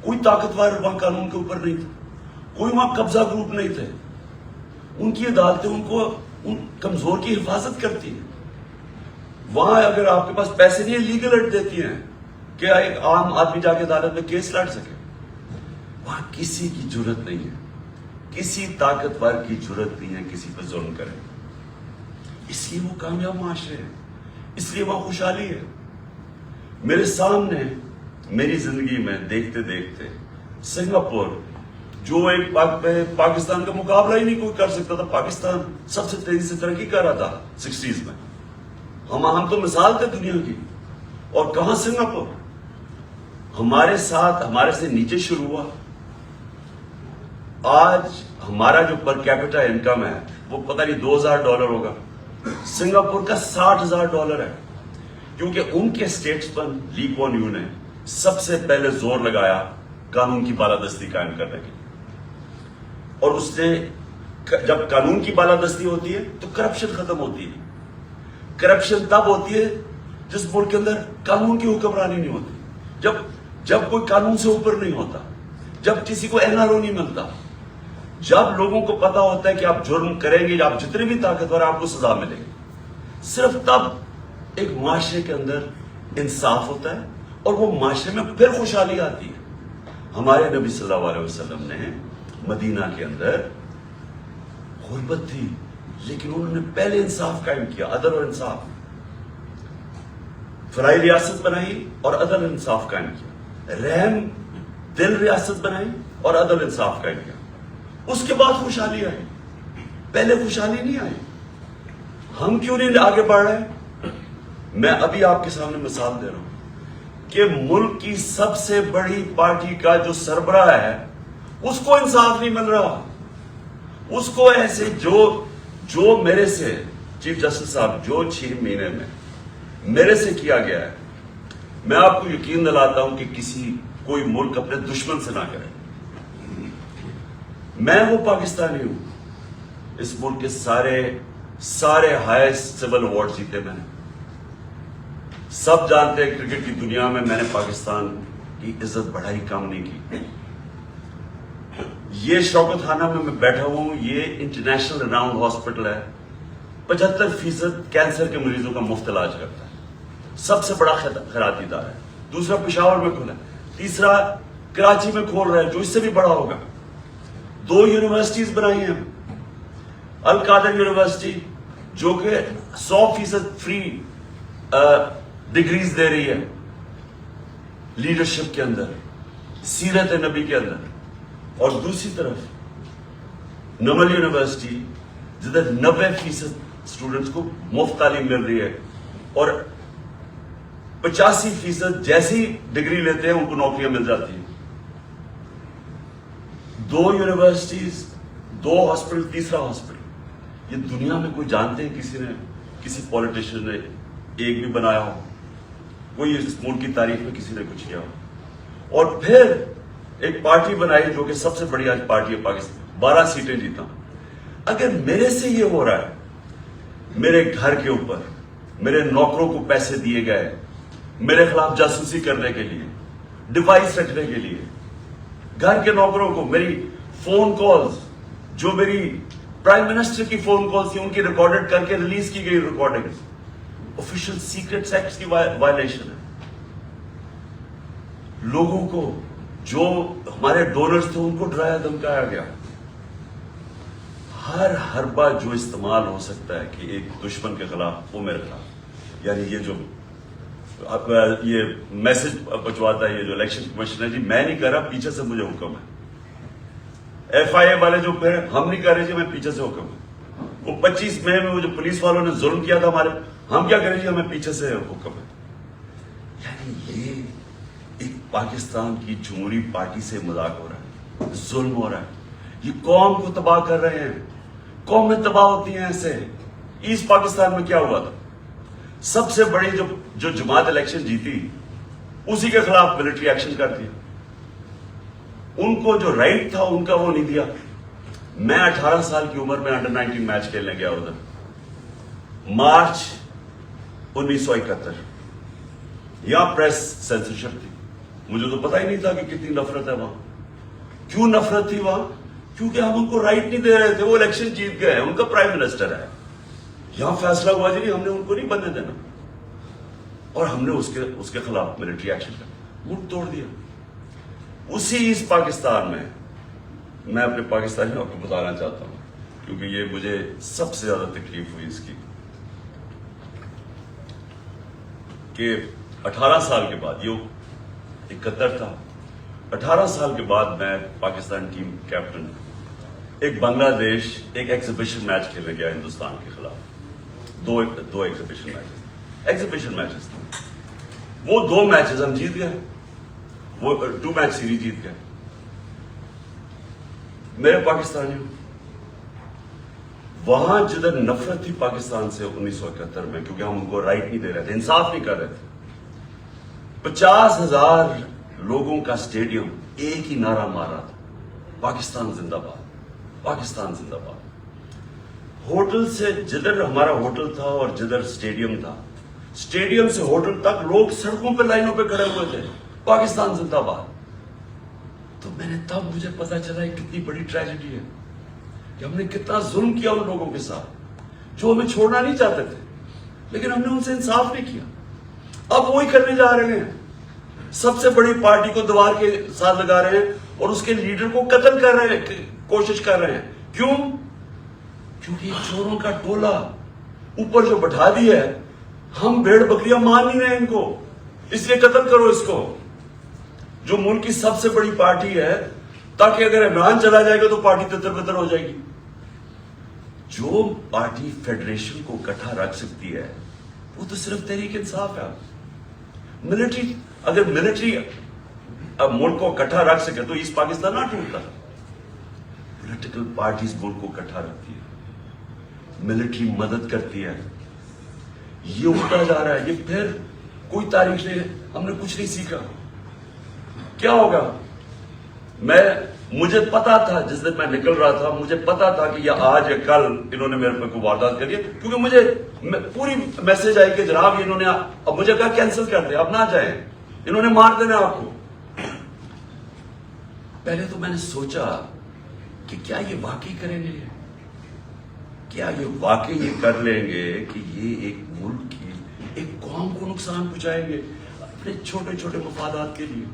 کوئی طاقتور وہاں قانون کے اوپر نہیں تھا، کوئی وہاں قبضہ گروپ نہیں تھے. ان کی عدالتیں ان کو ان کمزور کی حفاظت کرتی ہیں. وہاں اگر آپ کے پاس پیسے نہیں ہیں، لیگل ایڈ دیتی ہیں کہ ایک عام آدمی جا کے عدالت میں کیس لڑ سکے. وہاں کسی کی جرت نہیں ہے، کسی طاقتور کی جرت نہیں ہے کسی پہ ظلم کرے. اس لیے وہ کامیاب معاشرے ہیں، اس لیے وہاں خوشحالی ہے. میرے سامنے میری زندگی میں دیکھتے دیکھتے سنگاپور، جو ایک پاکستان کا مقابلہ ہی نہیں کوئی کر سکتا تھا، پاکستان سب سے تیزی سے ترقی کر رہا تھا 60s میں. ہم تو مثال تھے دنیا کی. اور کہاں سنگاپور ہمارے ساتھ، ہمارے سے نیچے شروع ہوا. آج ہمارا جو پر کیپٹا انکم ہے وہ پتہ نہیں $2000 ہوگا، سنگاپور کا $60,000 ہے. کیونکہ ان کے اسٹیٹس پر لی کوان یو نے سب سے پہلے زور لگایا قانون کی بالادستی قائم کرنے کے لیے. اور اس نے جب قانون کی بالادستی ہوتی ہے تو کرپشن ختم ہوتی ہے. کرپشن تب ہوتی ہے جس ملک کے اندر قانون کی حکمرانی نہیں ہوتی، جب کوئی قانون سے اوپر نہیں ہوتا، جب کسی کو NRO نہیں ملتا، جب لوگوں کو پتا ہوتا ہے کہ آپ جرم کریں گے، آپ جتنے بھی طاقتور آپ کو سزا ملے گی. صرف تب ایک معاشرے کے اندر انصاف ہوتا ہے اور وہ معاشرے میں پھر خوشحالی آتی ہے. ہمارے نبی صلی اللہ علیہ وسلم نے مدینہ کے اندر غربت تھی، لیکن انہوں نے پہلے انصاف قائم کیا، عدل اور انصاف. فلائی ریاست بنائی اور عدل انصاف قائم کیا. رحم دل ریاست بنائی اور عدل انصاف قائم کیا. اس کے بعد خوشحالی آئی، پہلے خوشحالی نہیں آئی. ہم کیوں نہیں آگے بڑھ رہے؟ میں ابھی آپ کے سامنے مثال دے رہا ہوں کہ ملک کی سب سے بڑی پارٹی کا جو سربراہ ہے اس کو انصاف نہیں مل رہا. اس کو ایسے جو میرے سے چیف جسٹس صاحب جو 6 مہینے میں میرے سے کیا گیا ہے، میں آپ کو یقین دلاتا ہوں کہ کوئی ملک اپنے دشمن سے نہ کرے. میں وہ پاکستانی ہوں، اس ملک کے سارے ہائیسٹ سول ایوارڈ جیتے میں نے. سب جانتے ہیں کرکٹ کی دنیا میں نے پاکستان کی عزت بڑھائی، کم نہیں کی. یہ شوکت خانہ میں بیٹھا ہوں، یہ انٹرنیشنل رناؤنڈ ہاسپٹل ہے. 75% کینسر کے مریضوں کا مفت علاج کرتا ہے. سب سے بڑا خیراتی ادارہ ہے. دوسرا پشاور میں کھلا ہے، تیسرا کراچی میں کھول رہا ہے جو اس سے بھی بڑا ہوگا. 2 یونیورسٹیز بنائی ہیں. القادر یونیورسٹی جو کہ 100% فری ڈگریز دے رہی ہے لیڈرشپ کے اندر، سیرت نبی کے اندر. اور دوسری طرف نمل یونیورسٹی جدھر 90% اسٹوڈنٹس کو مفت تعلیم مل رہی ہے اور 85% جیسی ڈگری لیتے ہیں ان کو نوکریاں مل جاتی ہیں. 2 یونیورسٹیز، 2 ہاسپٹل، تیسرا ہاسپٹل. یہ دنیا میں کوئی جانتے ہیں کسی پولیٹیشین نے ایک بھی بنایا ہو؟ کوئی اس ملک کی تاریخ میں کسی نے کچھ کیا ہو؟ اور پھر ایک پارٹی بنائی جو کہ سب سے بڑی آج پارٹی ہے پاکستان، 12 سیٹیں جیتا. اگر میرے سے یہ ہو رہا ہے، میرے گھر کے اوپر میرے نوکروں کو پیسے دیے گئے میرے خلاف جاسوسی کرنے کے لیے، ڈیوائس رکھنے کے لیے، گھر کے نوکروں کو میری فون کالز، جو میری پرائم منسٹر کی فون کالز تھی ان کی ریکارڈڈ کر کے ریلیز کی گئی ریکارڈنگ، آفیشل سیکرٹس ایکٹ کی وائلیشن ہے. لوگوں کو جو ہمارے ڈونرز تھے ان کو ڈرایا دھمکایا گیا. ہر حربہ جو استعمال ہو سکتا ہے کہ ایک دشمن کے خلاف وہ میرے خلاف، یعنی یہ جو یہ میسج پہنچواتا ہے یہ جو الیکشن کمیشن ہے، جی میں نہیں کر رہا، پیچھے سے مجھے حکم ہے۔ ایف آئی اے والے جو ہم نہیں کر رہے جی، ہمیں پیچھے سے حکم ہے۔ وہ 25 مئی میں وہ جو پولیس والوں نے ظلم کیا تھا ہمارے، ہم کیا کریں جی، ہمیں پیچھے سے حکم ہے۔ یعنی یہ ایک پاکستان کی جمہوری پارٹی سے مذاق ہو رہا ہے، ظلم ہو رہا ہے، یہ قوم کو تباہ کر رہے ہیں۔ قومیں تباہ ہوتی ہیں ایسے۔ ایسٹ پاکستان میں کیا ہوا تھا؟ سب سے بڑی جو جماعت الیکشن جیتی اسی کے خلاف ملٹری ایکشن کر دیا۔ ان کو جو رائٹ تھا ان کا وہ نہیں دیا۔ میں 18 سال کی عمر میں انڈر 19 میچ کھیلنے گیا ادھر، مارچ 1971۔ یہاں پریس سینسرشپ تھی، مجھے تو پتا ہی نہیں تھا کہ کتنی نفرت ہے وہاں۔ کیوں نفرت تھی وہاں؟ کیونکہ ہم ان کو رائٹ نہیں دے رہے تھے، وہ الیکشن جیت گئے ہیں، ان کا پرائم منسٹر ہے۔ یہاں فیصلہ ہوا جی ہم نے ان کو نہیں بننے دینا، اور ہم نے اس کے خلاف ملٹری ایکشن کر ملک توڑ دیا۔ اسی ایسٹ پاکستان میں اپنے پاکستانیوں کو بتانا چاہتا ہوں، کیونکہ یہ مجھے سب سے زیادہ تکلیف ہوئی اس کی، کہ 18 سال کے بعد، یہ 71 تھا، 18 سال کے بعد میں پاکستان ٹیم کیپٹن ایک بنگلہ دیش ایک ایگزیبیشن میچ کھیلنے گیا ہندوستان کے خلاف۔ دو ایگزیبیشن میچز تھے، وہ 2 میچز ہم جیت گئے، وہ 2 میچ سیریز جیت گئے۔ میرے پاکستانیوں، وہاں جدھر نفرت تھی پاکستان سے 1971 میں، کیونکہ ہم ان کو رائٹ نہیں دے رہے تھے، انصاف نہیں کر رہے تھے، 50,000 لوگوں کا اسٹیڈیم ایک ہی نعرہ مارا تھا، پاکستان زندہ باد، پاکستان زندہ باد۔ ہوٹل سے جدھر ہمارا ہوٹل تھا اور جدھر اسٹیڈیم تھا، اسٹیڈیم سے ہوٹل تک لوگ سڑکوں پہ لائنوں پہ کھڑے ہوئے تھے، پاکستان زندہ باد۔ تو میں نے تب مجھے پتا چلا یہ کتنی بڑی ٹریجڈی ہے، کہ ہم نے کتنا ظلم کیا ان لوگوں کے ساتھ جو ہمیں چھوڑنا نہیں چاہتے تھے، لیکن ہم نے ان سے انصاف نہیں کیا۔ اب وہی کرنے جا رہے ہیں، سب سے بڑی پارٹی کو دیوار کے ساتھ لگا رہے ہیں اور اس کے لیڈر کو قتل کر رہے ہیں، کوشش کر رہے ہیں۔ کیوں؟ کیونکہ چوروں کا ٹولہ اوپر جو بٹھا دی ہے، ہم بھیڑ بکریاں مان نہیں رہے ان کو، اس لیے قتل کرو اس کو، جو ملک کی سب سے بڑی پارٹی ہے، تاکہ اگر عمران چلا جائے گا تو پارٹی تتر بتر ہو جائے گی۔ جو پارٹی فیڈریشن کو اکٹھا رکھ سکتی ہے وہ تو صرف تحریک انصاف ہے۔ ملٹری، اگر ملٹری اب ملک کو اکٹھا رکھ سکے تو ایسٹ پاکستان نہ ٹوٹتا۔ پولیٹیکل پارٹیز ملک کو اکٹھا رکھتی ہے، ملٹری مدد کرتی ہے۔ یہ اٹھتا جا رہا ہے، یہ پھر کوئی تاریخ نہیں، ہم نے کچھ نہیں سیکھا۔ کیا ہوگا؟ مجھے پتا تھا جس دن میں نکل رہا تھا، مجھے پتا تھا کہ یہ آج یا کل انہوں نے میرے پر کوئی واردات کر دی، کیونکہ مجھے پوری میسج آئی کہ جناب انہوں نے اب مجھے کہا کینسل کر دیں، اب نہ جائیں، انہوں نے مار دینا آپ کو۔ پہلے تو میں نے سوچا کہ کیا یہ واقعی کریں گے، کیا یہ واقعی یہ کر لیں گے کہ یہ ایک ملک کی ایک قوم کو نقصان پہنچائیں گے اپنے چھوٹے چھوٹے مفادات کے لیے،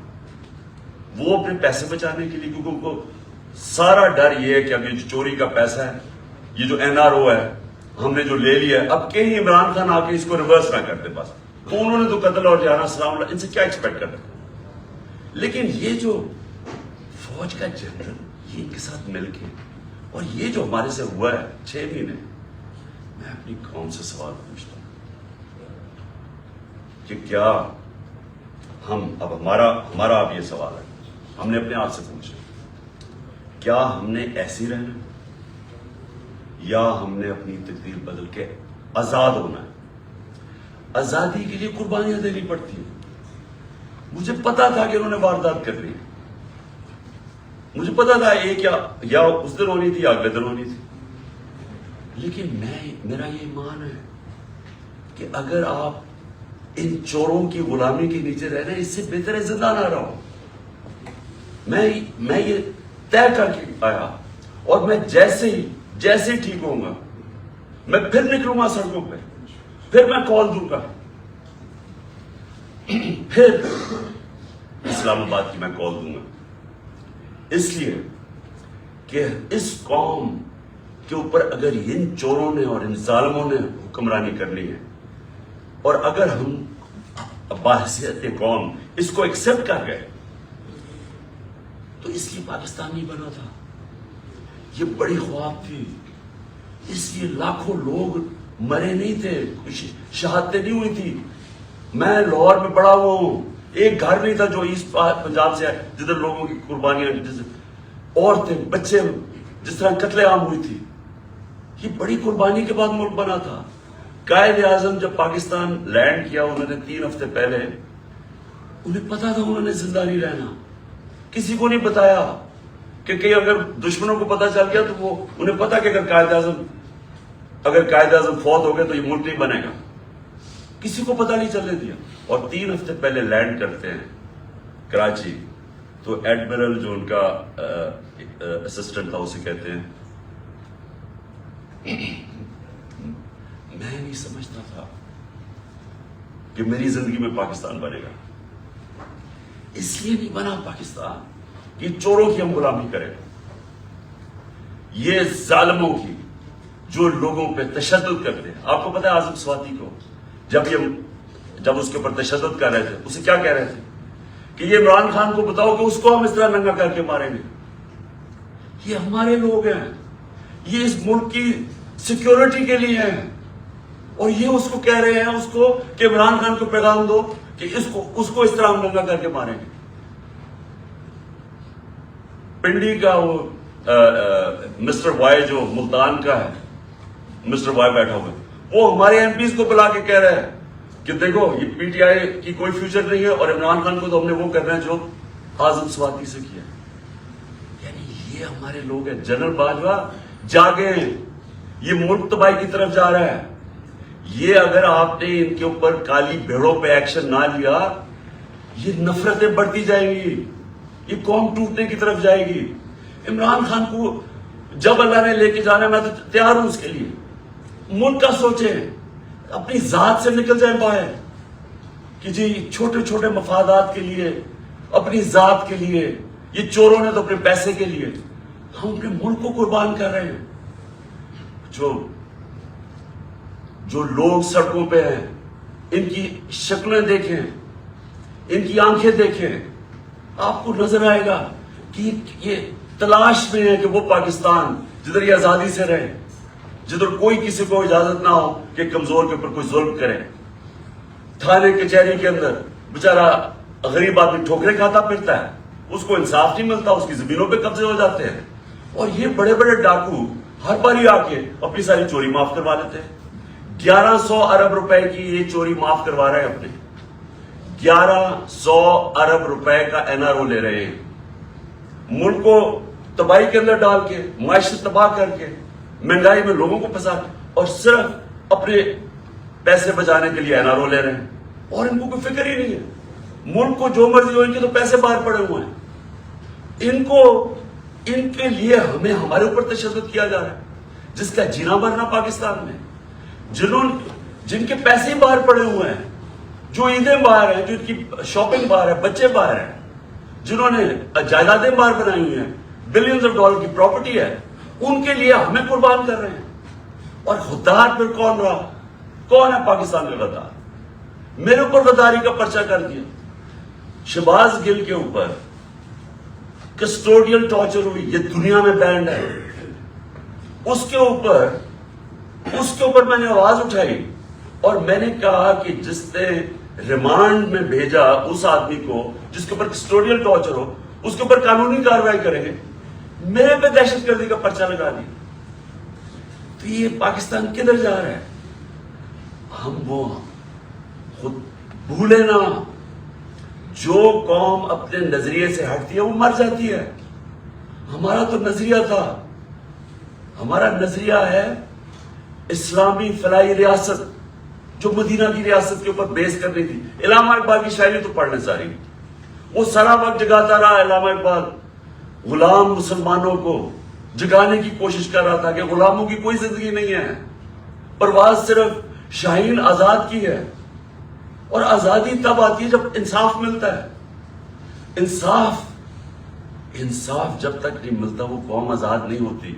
وہ اپنے پیسے بچانے کے لیے، کیونکہ ان کو سارا ڈر یہ ہے کہ اب یہ جو چوری کا پیسہ ہے، یہ جو NRO ہے ہم نے جو لے لیا ہے، اب کہیں عمران خان آ کے اس کو ریورس نہ کرتے بس، تو انہوں نے تو قتل اور جانا، سلام اللہ، ان سے کیا ایکسپیکٹ کرتے۔ لیکن یہ جو فوج کا جنرل، یہ ان کے ساتھ مل کے، اور یہ جو ہمارے سے ہوا ہے 6 مہینے، میں اپنی قوم سے سوال پوچھتا ہوں کہ کیا ہم اب ہمارا اب یہ سوال ہے، ہم نے اپنے آپ سے پوچھا، کیا ہم نے ایسی رہنا یا ہم نے اپنی تقدیر بدل کے آزاد ہونا ہے؟ آزادی کے لیے قربانیاں دینی پڑتی ہیں۔ مجھے پتا تھا کہ انہوں نے واردات کر لی، مجھے پتا تھا ایک یا اس دن ہونی تھی یا اگلے دن ہونی تھی، لیکن میرا یہ ایمان ہے کہ اگر آپ ان چوروں کی غلامی کے نیچے رہ رہے ہیں، اس سے بہتر ہے زندہ نہ رہو۔ میں یہ طے کر کے آیا، اور میں جیسے ہی ٹھیک ہوں گا میں پھر نکلوں گا سڑکوں پہ، پھر میں کال دوں گا، پھر اسلام آباد کی میں کال دوں گا، اس لیے کہ اس قوم کے اوپر اگر ان چوروں نے اور ان ظالموں نے حکمرانی کرنی ہے، اور اگر ہم باحثیت قوم اس کو ایکسپٹ کر گئے، تو اس لیے پاکستان نہیں بنا تھا. یہ بڑی خواب تھی، اس لیے لاکھوں لوگ مرے نہیں تھے، شہادتیں نہیں ہوئی تھی. میں لاہور میں بڑا ہوا ہوں، ایک گھر نہیں تھا جو ایسٹ پنجاب سے ہے جدھر لوگوں کی قربانیاں، عورتیں بچے جس طرح قتل عام ہوئی تھی. یہ بڑی قربانی کے بعد ملک بنا تھا. قائد اعظم جب پاکستان لینڈ کیا، انہوں نے 3 ہفتے پہلے، انہیں پتا تھا انہوں نے زندہ نہیں رہنا. کسی کو نہیں بتایا کہ اگر دشمنوں کو پتا چل گیا تو وہ انہیں پتا کہ اگر قائد اعظم فوت ہو گئے تو یہ ملک نہیں بنے گا. کسی کو پتا نہیں چلنے دیا. اور 3 ہفتے پہلے لینڈ کرتے ہیں کراچی، تو ایڈمرل جو ان کا اسسٹنٹ تھا اسے کہتے ہیں میں نہیں سمجھتا تھا کہ میری زندگی میں پاکستان بنے گا. اس لیے نہیں بنا پاکستان کہ چوروں کی ہم غلامی کریں، یہ ظالموں کی جو لوگوں پہ تشدد کرتے ہیں. آپ کو پتا ہے اعظم سواتی کو جب اس کے اوپر تشدد کر رہے تھے، اسے کیا کہہ رہے تھے کہ یہ عمران خان کو بتاؤ کہ اس کو ہم اس طرح ننگا کر کے ماریں گے. یہ ہمارے لوگ ہیں، یہ اس ملک کی سیکیورٹی کے لیے ہیں، اور یہ اس کو کہہ رہے ہیں اس کو کہ عمران خان کو پیغام دو کہ اس کو اس طرح ہم ننگا کر کے ماریں گے. پنڈی کا وہ مسٹر وائی جو ملتان کا ہے، مسٹر وائی بیٹھا ہوا ہے، وہ ہمارے ایم پیز کو بلا کے کہہ رہا ہے کہ دیکھو یہ پی ٹی آئی کی کوئی فیوچر نہیں ہے، اور عمران خان کو تو ہم نے وہ کرنا ہے جو اعظم سواتی سے کیا. یعنی یہ ہمارے لوگ ہیں. جنرل باجوہ جاگیں، یہ ملک تباہی کی طرف جا رہا ہے. یہ اگر آپ نے ان کے اوپر کالی بھیڑوں پہ ایکشن نہ لیا، یہ نفرتیں بڑھتی جائیں گی، یہ قوم ٹوٹنے کی طرف جائے گی. عمران خان کو جب اللہ نے لے کے جانا ہے میں تو تیار ہوں اس کے لیے. ملک کا سوچیں، اپنی ذات سے نکل جائیں باہر کہ جی چھوٹے چھوٹے مفادات کے لیے، اپنی ذات کے لیے. یہ چوروں نے تو اپنے پیسے کے لیے، ہم اپنے ملک کو قربان کر رہے ہیں. جو لوگ سڑکوں پہ ہیں، ان کی شکلیں دیکھیں، ان کی آنکھیں دیکھیں، آپ کو نظر آئے گا کہ یہ تلاش میں ہے کہ وہ پاکستان جدھر یہ آزادی سے رہے، جدھر کوئی کسی کو اجازت نہ ہو کہ کمزور کے اوپر کوئی ظلم کرے. تھانے کچہری کے اندر بیچارہ غریب آدمی ٹھوکریں کھاتا پھرتا ہے، اس کو انصاف نہیں ملتا، اس کی زمینوں پہ قبضے ہو جاتے ہیں. اور یہ بڑے بڑے ڈاکو ہر باری آ کے اپنی ساری چوری معاف کروا لیتے ہیں. 1100 ارب روپے کی یہ چوری معاف کروا رہے ہیں اپنے. 1100 ارب روپے کا این آر او لے رہے ہیں، ملک کو تباہی کے اندر ڈال کے، معیشت تباہ کر کے، مہنگائی میں لوگوں کو پھنسا کے، اور صرف اپنے پیسے بچانے کے لیے این آر او لے رہے ہیں. اور ان کو کوئی فکر ہی نہیں ہے. ملک کو جو مرضی ہو، ان کے تو پیسے باہر پڑے ہوئے ہیں. ان کے لیے ہمیں ہمارے اوپر تشدد کیا جا رہا ہے، جس کا جینا مرنا پاکستان میں، جن کے پیسے باہر پڑے ہوئے ہیں، جو عیدیں باہر ہیں، جو ان کی شاپنگ باہر ہے، بچے باہر ہیں، جنہوں نے جائیدادیں باہر بنائی ہوئی ہیں، بلینز آف ڈالر کی پراپرٹی ہے، ان کے لیے ہمیں قربان کر رہے ہیں. اور غدار پھر کون رہا؟ کون ہے پاکستان کا غدار؟ میرے اوپر غداری کا پرچہ کر دیا. شہباز گل کے اوپر کسٹوڈیل ٹارچر ہوئی، یہ دنیا میں بینڈ ہے. اس کے اوپر میں نے آواز اٹھائی اور میں نے کہا کہ جس نے ریمانڈ میں بھیجا اس آدمی کو جس کے اوپر کسٹوڈیل ٹارچر ہو، اس کے اوپر قانونی کارروائی کریں گے. میرے پہ دہشت گردی کا پرچہ لگا دیا. تو یہ پاکستان کدھر جا رہا ہے؟ ہم وہ خود بھولے نا. جو قوم اپنے نظریے سے ہٹتی ہے وہ مر جاتی ہے. ہمارا تو نظریہ تھا، ہمارا نظریہ ہے اسلامی فلاحی ریاست جو مدینہ کی ریاست کے اوپر بیس کرنی تھی. علامہ اقبال کی شاعری تو پڑھنے ساری، وہ سارا وقت جگاتا رہا. علامہ اقبال غلام مسلمانوں کو جگانے کی کوشش کر رہا تھا کہ غلاموں کی کوئی زندگی نہیں ہے، پرواز صرف شاہین آزاد کی ہے. اور آزادی تب آتی ہے جب انصاف ملتا ہے. انصاف جب تک نہیں ملتا وہ قوم آزاد نہیں ہوتی.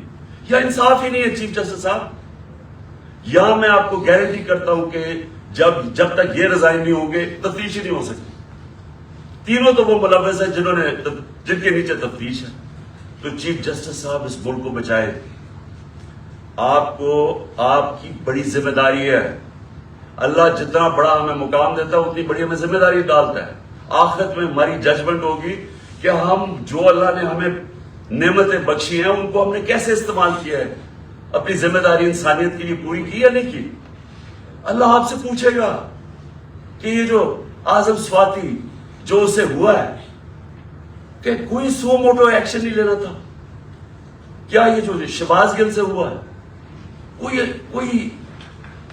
یا انصاف ہی نہیں ہے چیف جسٹس صاحب؟ یہاں میں آپ کو گارنٹی کرتا ہوں کہ جب تک یہ ریزائن نہیں ہوں گے تفتیش ہی نہیں ہو سکتی. تینوں تو وہ ملوث ہیں جن کے نیچے تفتیش ہے. تو چیف جسٹس صاحب اس ملک کو بچائیں. آپ کی بڑی ذمہ داری ہے. اللہ جتنا بڑا ہمیں مقام دیتا ہے اتنی بڑی ہمیں ذمہ داری ڈالتا ہے. آخرت میں ہماری ججمنٹ ہوگی کہ ہم جو اللہ نے ہمیں نعمتیں بخشی ہیں ان کو ہم نے کیسے استعمال کیا ہے, اپنی ذمہ داری انسانیت کے لیے پوری کی یا نہیں کی. اللہ آپ سے پوچھے گا کہ یہ جو اعظم سواتی جو اسے ہوا ہے کہ کوئی سو موٹو ایکشن نہیں لینا تھا. کیا یہ جو شہباز گل سے ہوا ہے کوئی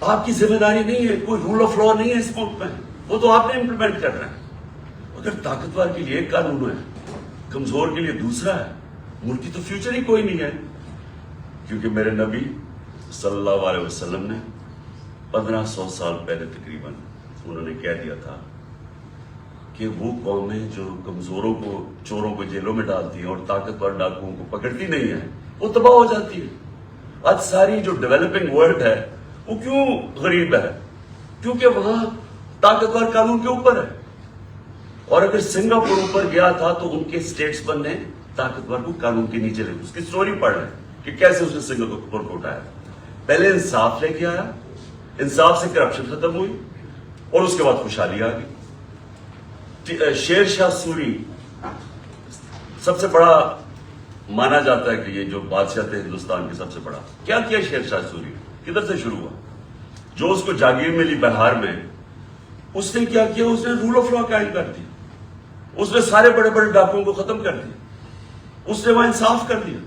آپ کی ذمہ داری نہیں ہے, کوئی رول آف لا نہیں ہے اس ملک میں, وہ تو آپ نے امپلیمنٹ کر رہے ہیں. اگر طاقتور کے لیے ایک قانون ہے, کمزور کے لیے دوسرا ہے, ملک کی تو فیوچر ہی کوئی نہیں ہے. کیونکہ میرے نبی صلی اللہ علیہ وسلم نے 1500 سال پہلے تقریباً انہوں نے کہہ دیا تھا کہ وہ قومیں جو کمزوروں کو, چوروں کو جیلوں میں ڈالتی ہیں اور طاقتور ڈاکوؤں کو پکڑتی نہیں ہیں وہ تباہ ہو جاتی ہے. آج ساری جو ڈیولپنگ ورلڈ ہے وہ کیوں غریب ہے؟ کیونکہ وہاں طاقتور قانون کے اوپر ہے. اور اگر سنگاپور اوپر گیا تھا تو ان کے اسٹیٹس پر نے طاقتور کو قانون کے نیچے لے, اس کی سٹوری پڑھ رہے ہیں کہ کیسے اس نے سنگاپور کو اٹھایا. پہلے انصاف لے کے آیا, انصاف سے کرپشن ختم ہوئی اور اس کے بعد خوشحالی آ گئی. شیر شاہ سوری سب سے بڑا مانا جاتا ہے کہ یہ جو بادشاہ تھے ہندوستان کے سب سے بڑا. کیا کیا شیر شاہ سوری؟ کدھر سے شروع ہوا؟ جو اس کو جاگیر ملی بہار میں, اس نے کیا کیا؟ اس نے رول آف لا قائم کر دیا. اس نے سارے بڑے بڑے ڈاکوؤں کو ختم کر دیا. اس نے وہاں انصاف کر دیا.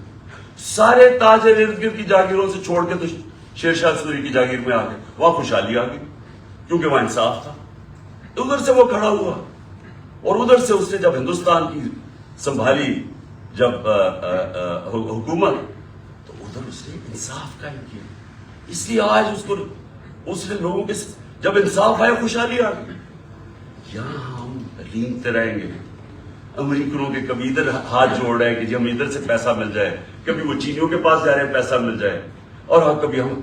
سارے تاجر ارد گرد کی جاگیروں سے چھوڑ کے تو شیر شاہ سوری کی جاگیر میں آ گئے. وہاں خوشحالی آ گئی کیونکہ وہاں انصاف تھا. ادھر سے وہ کھڑا ہوا اور ادھر سے اس نے جب ہندوستان کی سنبھالی جب حکومت, تو ادھر اس نے انصاف قائم کیا. اس لیے آج اس نے لوگوں کے جب انصاف آیا خوشحالی آ گئی. یہاں ہم رینگتے رہیں گے امریکنوں کے, کبھی ادھر ہاتھ جوڑ رہے ہیں کہ جی ہم ادھر سے پیسہ مل جائے, کبھی وہ چینیوں کے پاس جا رہے ہیں پیسہ مل جائے, اور کبھی ہم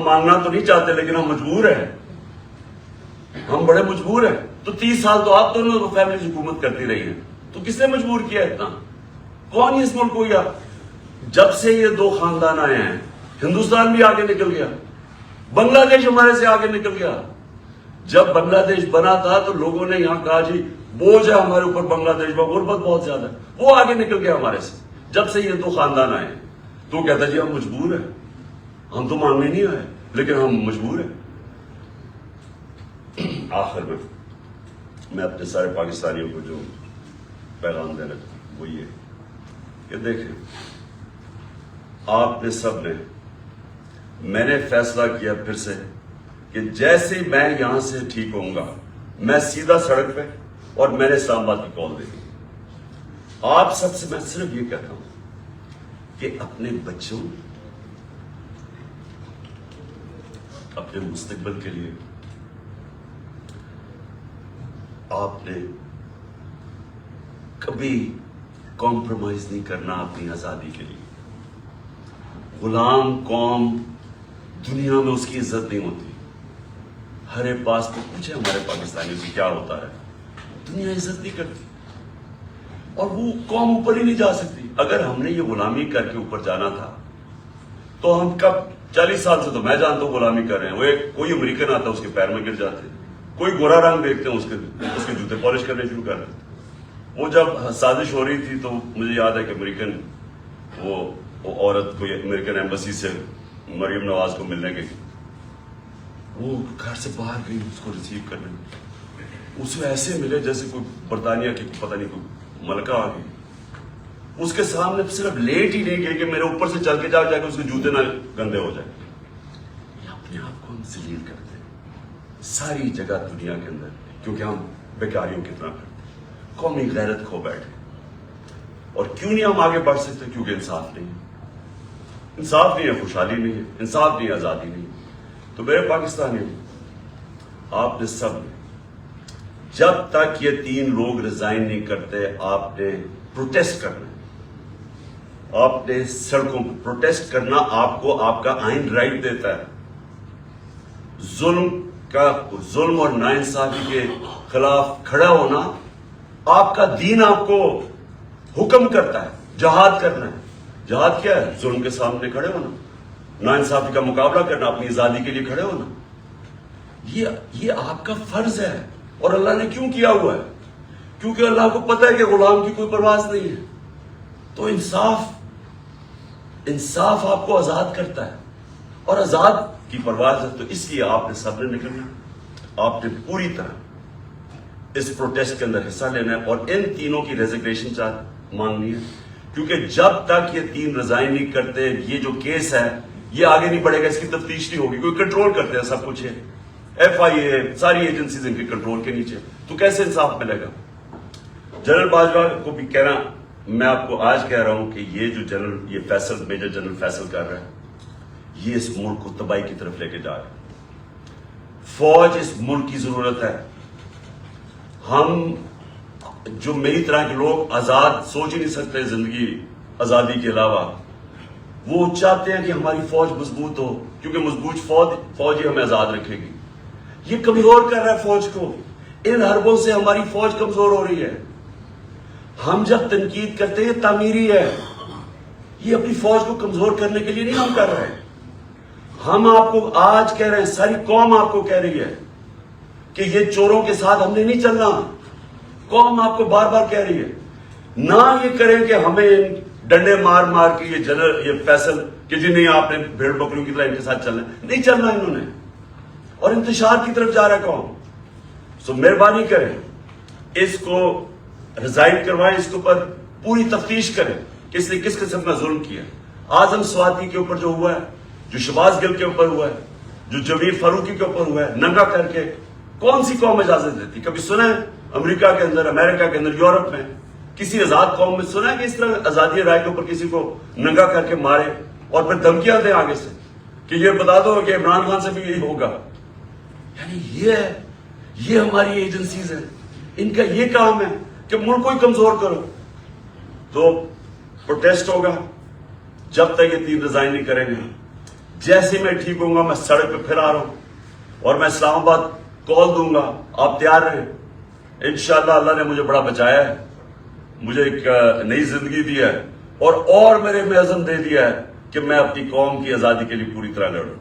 مانگنا تو نہیں چاہتے لیکن ہم مجبور ہیں, ہم بڑے مجبور ہیں. تو 30 سال تو آپ دونوں فیملی حکومت کرتی رہی ہیں, تو کس نے مجبور کیا اتنا؟ کون ہی اس ملک کو کیا؟ جب سے یہ دو خاندان آئے ہیں ہندوستان بھی آگے نکل گیا, بنگلہ دیش ہمارے سے آگے نکل گیا. جب بنگلہ دیش بنا تھا تو لوگوں نے یہاں کہا جی بوجھ ہے ہمارے اوپر بنگلہ دیش میں, غربت بہت زیادہ ہے. وہ آگے نکل گیا ہمارے سے. جب سے یہ دو خاندان آئے تو کہتا جی ہم مجبور ہیں, ہم تو مانگنے نہیں آئے لیکن ہم مجبور ہیں. آخر میں اپنے سارے پاکستانیوں کو جو پیغام دینا چاہتا وہ یہ کہ دیکھیں, آپ نے سب نے, میں نے فیصلہ کیا پھر سے کہ جیسے میں یہاں سے ٹھیک ہوں گا میں سیدھا سڑک پہ, اور میں نے اسلام آباد کی کال دی. آپ سب سے میں صرف یہ کہتا ہوں کہ اپنے بچوں, اپنے مستقبل کے لیے آپ نے کبھی کمپرومائز نہیں کرنا اپنی آزادی کے لیے. غلام قوم دنیا میں اس کی عزت نہیں ہوتی. ہر ایک پاس پہ پوچھے ہمارے پاکستانیوں سے کیا ہوتا ہے, دنیا عزت نہیں کرتی اور وہ قوم اوپر ہی نہیں جا سکتی. اگر ہم نے یہ غلامی کر کے اوپر جانا تھا تو ہم کب 40 سال سے تو میں جانتا ہوں غلامی کر رہے ہیں. وہ کوئی امریکن آتا اس کے پیر میں گر جاتے, کوئی گورا رنگ دیکھتے ہیں اس کے جوتے پالش کرنے شروع کر دیتے. وہ جب سازش ہو رہی تھی تو مجھے یاد ہے کہ امریکن وہ عورت کوئی امریکن ایمبسی سے مریم نواز کو ملنے گئی, وہ گھر سے باہر گئی اس کو ریسیو کرنے, اسے ایسے ملے جیسے کوئی برطانیہ کی پتہ نہیں کوئی ملکہ آ گئی. اس کے سامنے صرف لیٹ ہی نہیں گئی کہ میرے اوپر سے چل کے جا کے اس کے جوتے نہ گندے ہو جائیں. یہ اپنے آپ کو ہم ذلیل کرتے ہیں ساری جگہ دنیا کے اندر, کیونکہ ہم بیکاریوں کی طرح کرتے ہیں, قومی غیرت کھو بیٹھے. اور کیوں نہیں ہم آگے بڑھ سکتے؟ کیونکہ انصاف نہیں ہے. انصاف نہیں ہے, خوشحالی نہیں ہے, انصاف نہیں ہے, آزادی نہیں ہے. تو میرے پاکستانی, آپ نے سب نے جب تک یہ 3 لوگ ریزائن نہیں کرتے آپ نے پروٹیسٹ کرنا ہے. آپ نے سڑکوں پر پروٹیسٹ کرنا آپ کو آپ کا آئین رائٹ دیتا ہے. ظلم اور ناانصافی کے خلاف کھڑا ہونا آپ کا دین آپ کو حکم کرتا ہے. جہاد کرنا ہے. جہاد کیا ہے؟ ظلم کے سامنے کھڑے ہونا, ناانصافی کا مقابلہ کرنا, اپنی آزادی کے لیے کھڑے ہونا. یہ آپ کا فرض ہے. اور اللہ نے کیوں کیا ہوا ہے؟ کیونکہ اللہ کو پتہ ہے کہ غلام کی کوئی پرواز نہیں ہے. تو انصاف آپ کو آزاد کرتا ہے, اور آزاد کی پرواز ہے. تو اس لیے آپ نے سب نے نکلنا, آپ نے پوری طرح اس پروٹیسٹ کے اندر حصہ لینا ہے, اور ان تینوں کی ریزگنیشن مانگنی ہے. کیونکہ جب تک یہ تین ریزائن نہیں کرتے, یہ جو کیس ہے یہ آگے نہیں بڑھے گا, اس کی تفتیش نہیں ہوگی. کوئی کنٹرول کرتے ہیں سب کچھ ہے, FIA ساری ایجنسیز ان کے کنٹرول کے نیچے, تو کیسے انصاف ملے گا؟ جنرل باجوہ کو بھی کہنا, میں آپ کو آج کہہ رہا ہوں کہ یہ جو میجر جنرل فیصل کر رہا ہے, یہ اس ملک کو تباہی کی طرف لے کے جا رہا ہے. فوج اس ملک کی ضرورت ہے. ہم جو میری طرح کے لوگ آزاد سوچ ہی نہیں سکتے زندگی آزادی کے علاوہ, وہ چاہتے ہیں کہ ہماری فوج مضبوط ہو, کیونکہ مضبوط فوج ہی ہمیں آزاد رکھے گی. یہ کمزور کر رہا ہے فوج کو. ان حربوں سے ہماری فوج کمزور ہو رہی ہے. ہم جب تنقید کرتے ہیں یہ تعمیری ہے, یہ اپنی فوج کو کمزور کرنے کے لیے نہیں ہم کر رہے. ہم آپ کو آج کہہ رہے ہیں, ساری قوم آپ کو کہہ رہی ہے کہ یہ چوروں کے ساتھ ہم نے نہیں چلنا. قوم آپ کو بار بار کہہ رہی ہے. نہ یہ کریں کہ ہمیں ڈنڈے مار مار کے یہ فیصل کہ جی نہیں آپ نے بھیڑ بکریوں کی طرح ان کے ساتھ چلنا ہے. نہیں چلنا انہوں نے, اور انتشار کی طرف جا رہا ہے قوم. سو مہربانی کریں, اس کو ریزائن کروائیں, اس کے اوپر پوری تفتیش کریں کہ اس نے کس قسم کا ظلم کیا. اعظم سواتی کے اوپر جو ہوا ہے, جو شہباز گل کے اوپر ہوا ہے, جو جمیل فاروقی کے اوپر ہوا ہے, ننگا کر کے, کون سی قوم اجازت دیتی؟ کبھی سنا ہے امریکہ کے اندر, امریکہ کے اندر, یورپ میں کسی آزاد قوم میں سنا ہے کہ اس طرح آزادی رائے کے اوپر کسی کو ننگا کر کے مارے اور پھر دھمکیاں دیں آگے سے کہ یہ بتا دو کہ عمران خان سے بھی یہی ہوگا؟ یعنی یہ ہماری ایجنسیز ہیں, ان کا یہ کام ہے کہ ملک کو ہی کمزور کرو. تو پروٹیسٹ ہوگا جب تک یہ تین ریزائن نہیں کریں گے. جیسے میں ٹھیک ہوں گا میں سڑک پہ پھر آ رہا ہوں, اور میں اسلام آباد کال دوں گا, آپ تیار رہیں. انشاءاللہ اللہ نے مجھے بڑا بچایا ہے, مجھے ایک نئی زندگی دی ہے, اور میرے میں عزم دے دیا ہے کہ میں اپنی قوم کی آزادی کے لیے پوری طرح لڑوں.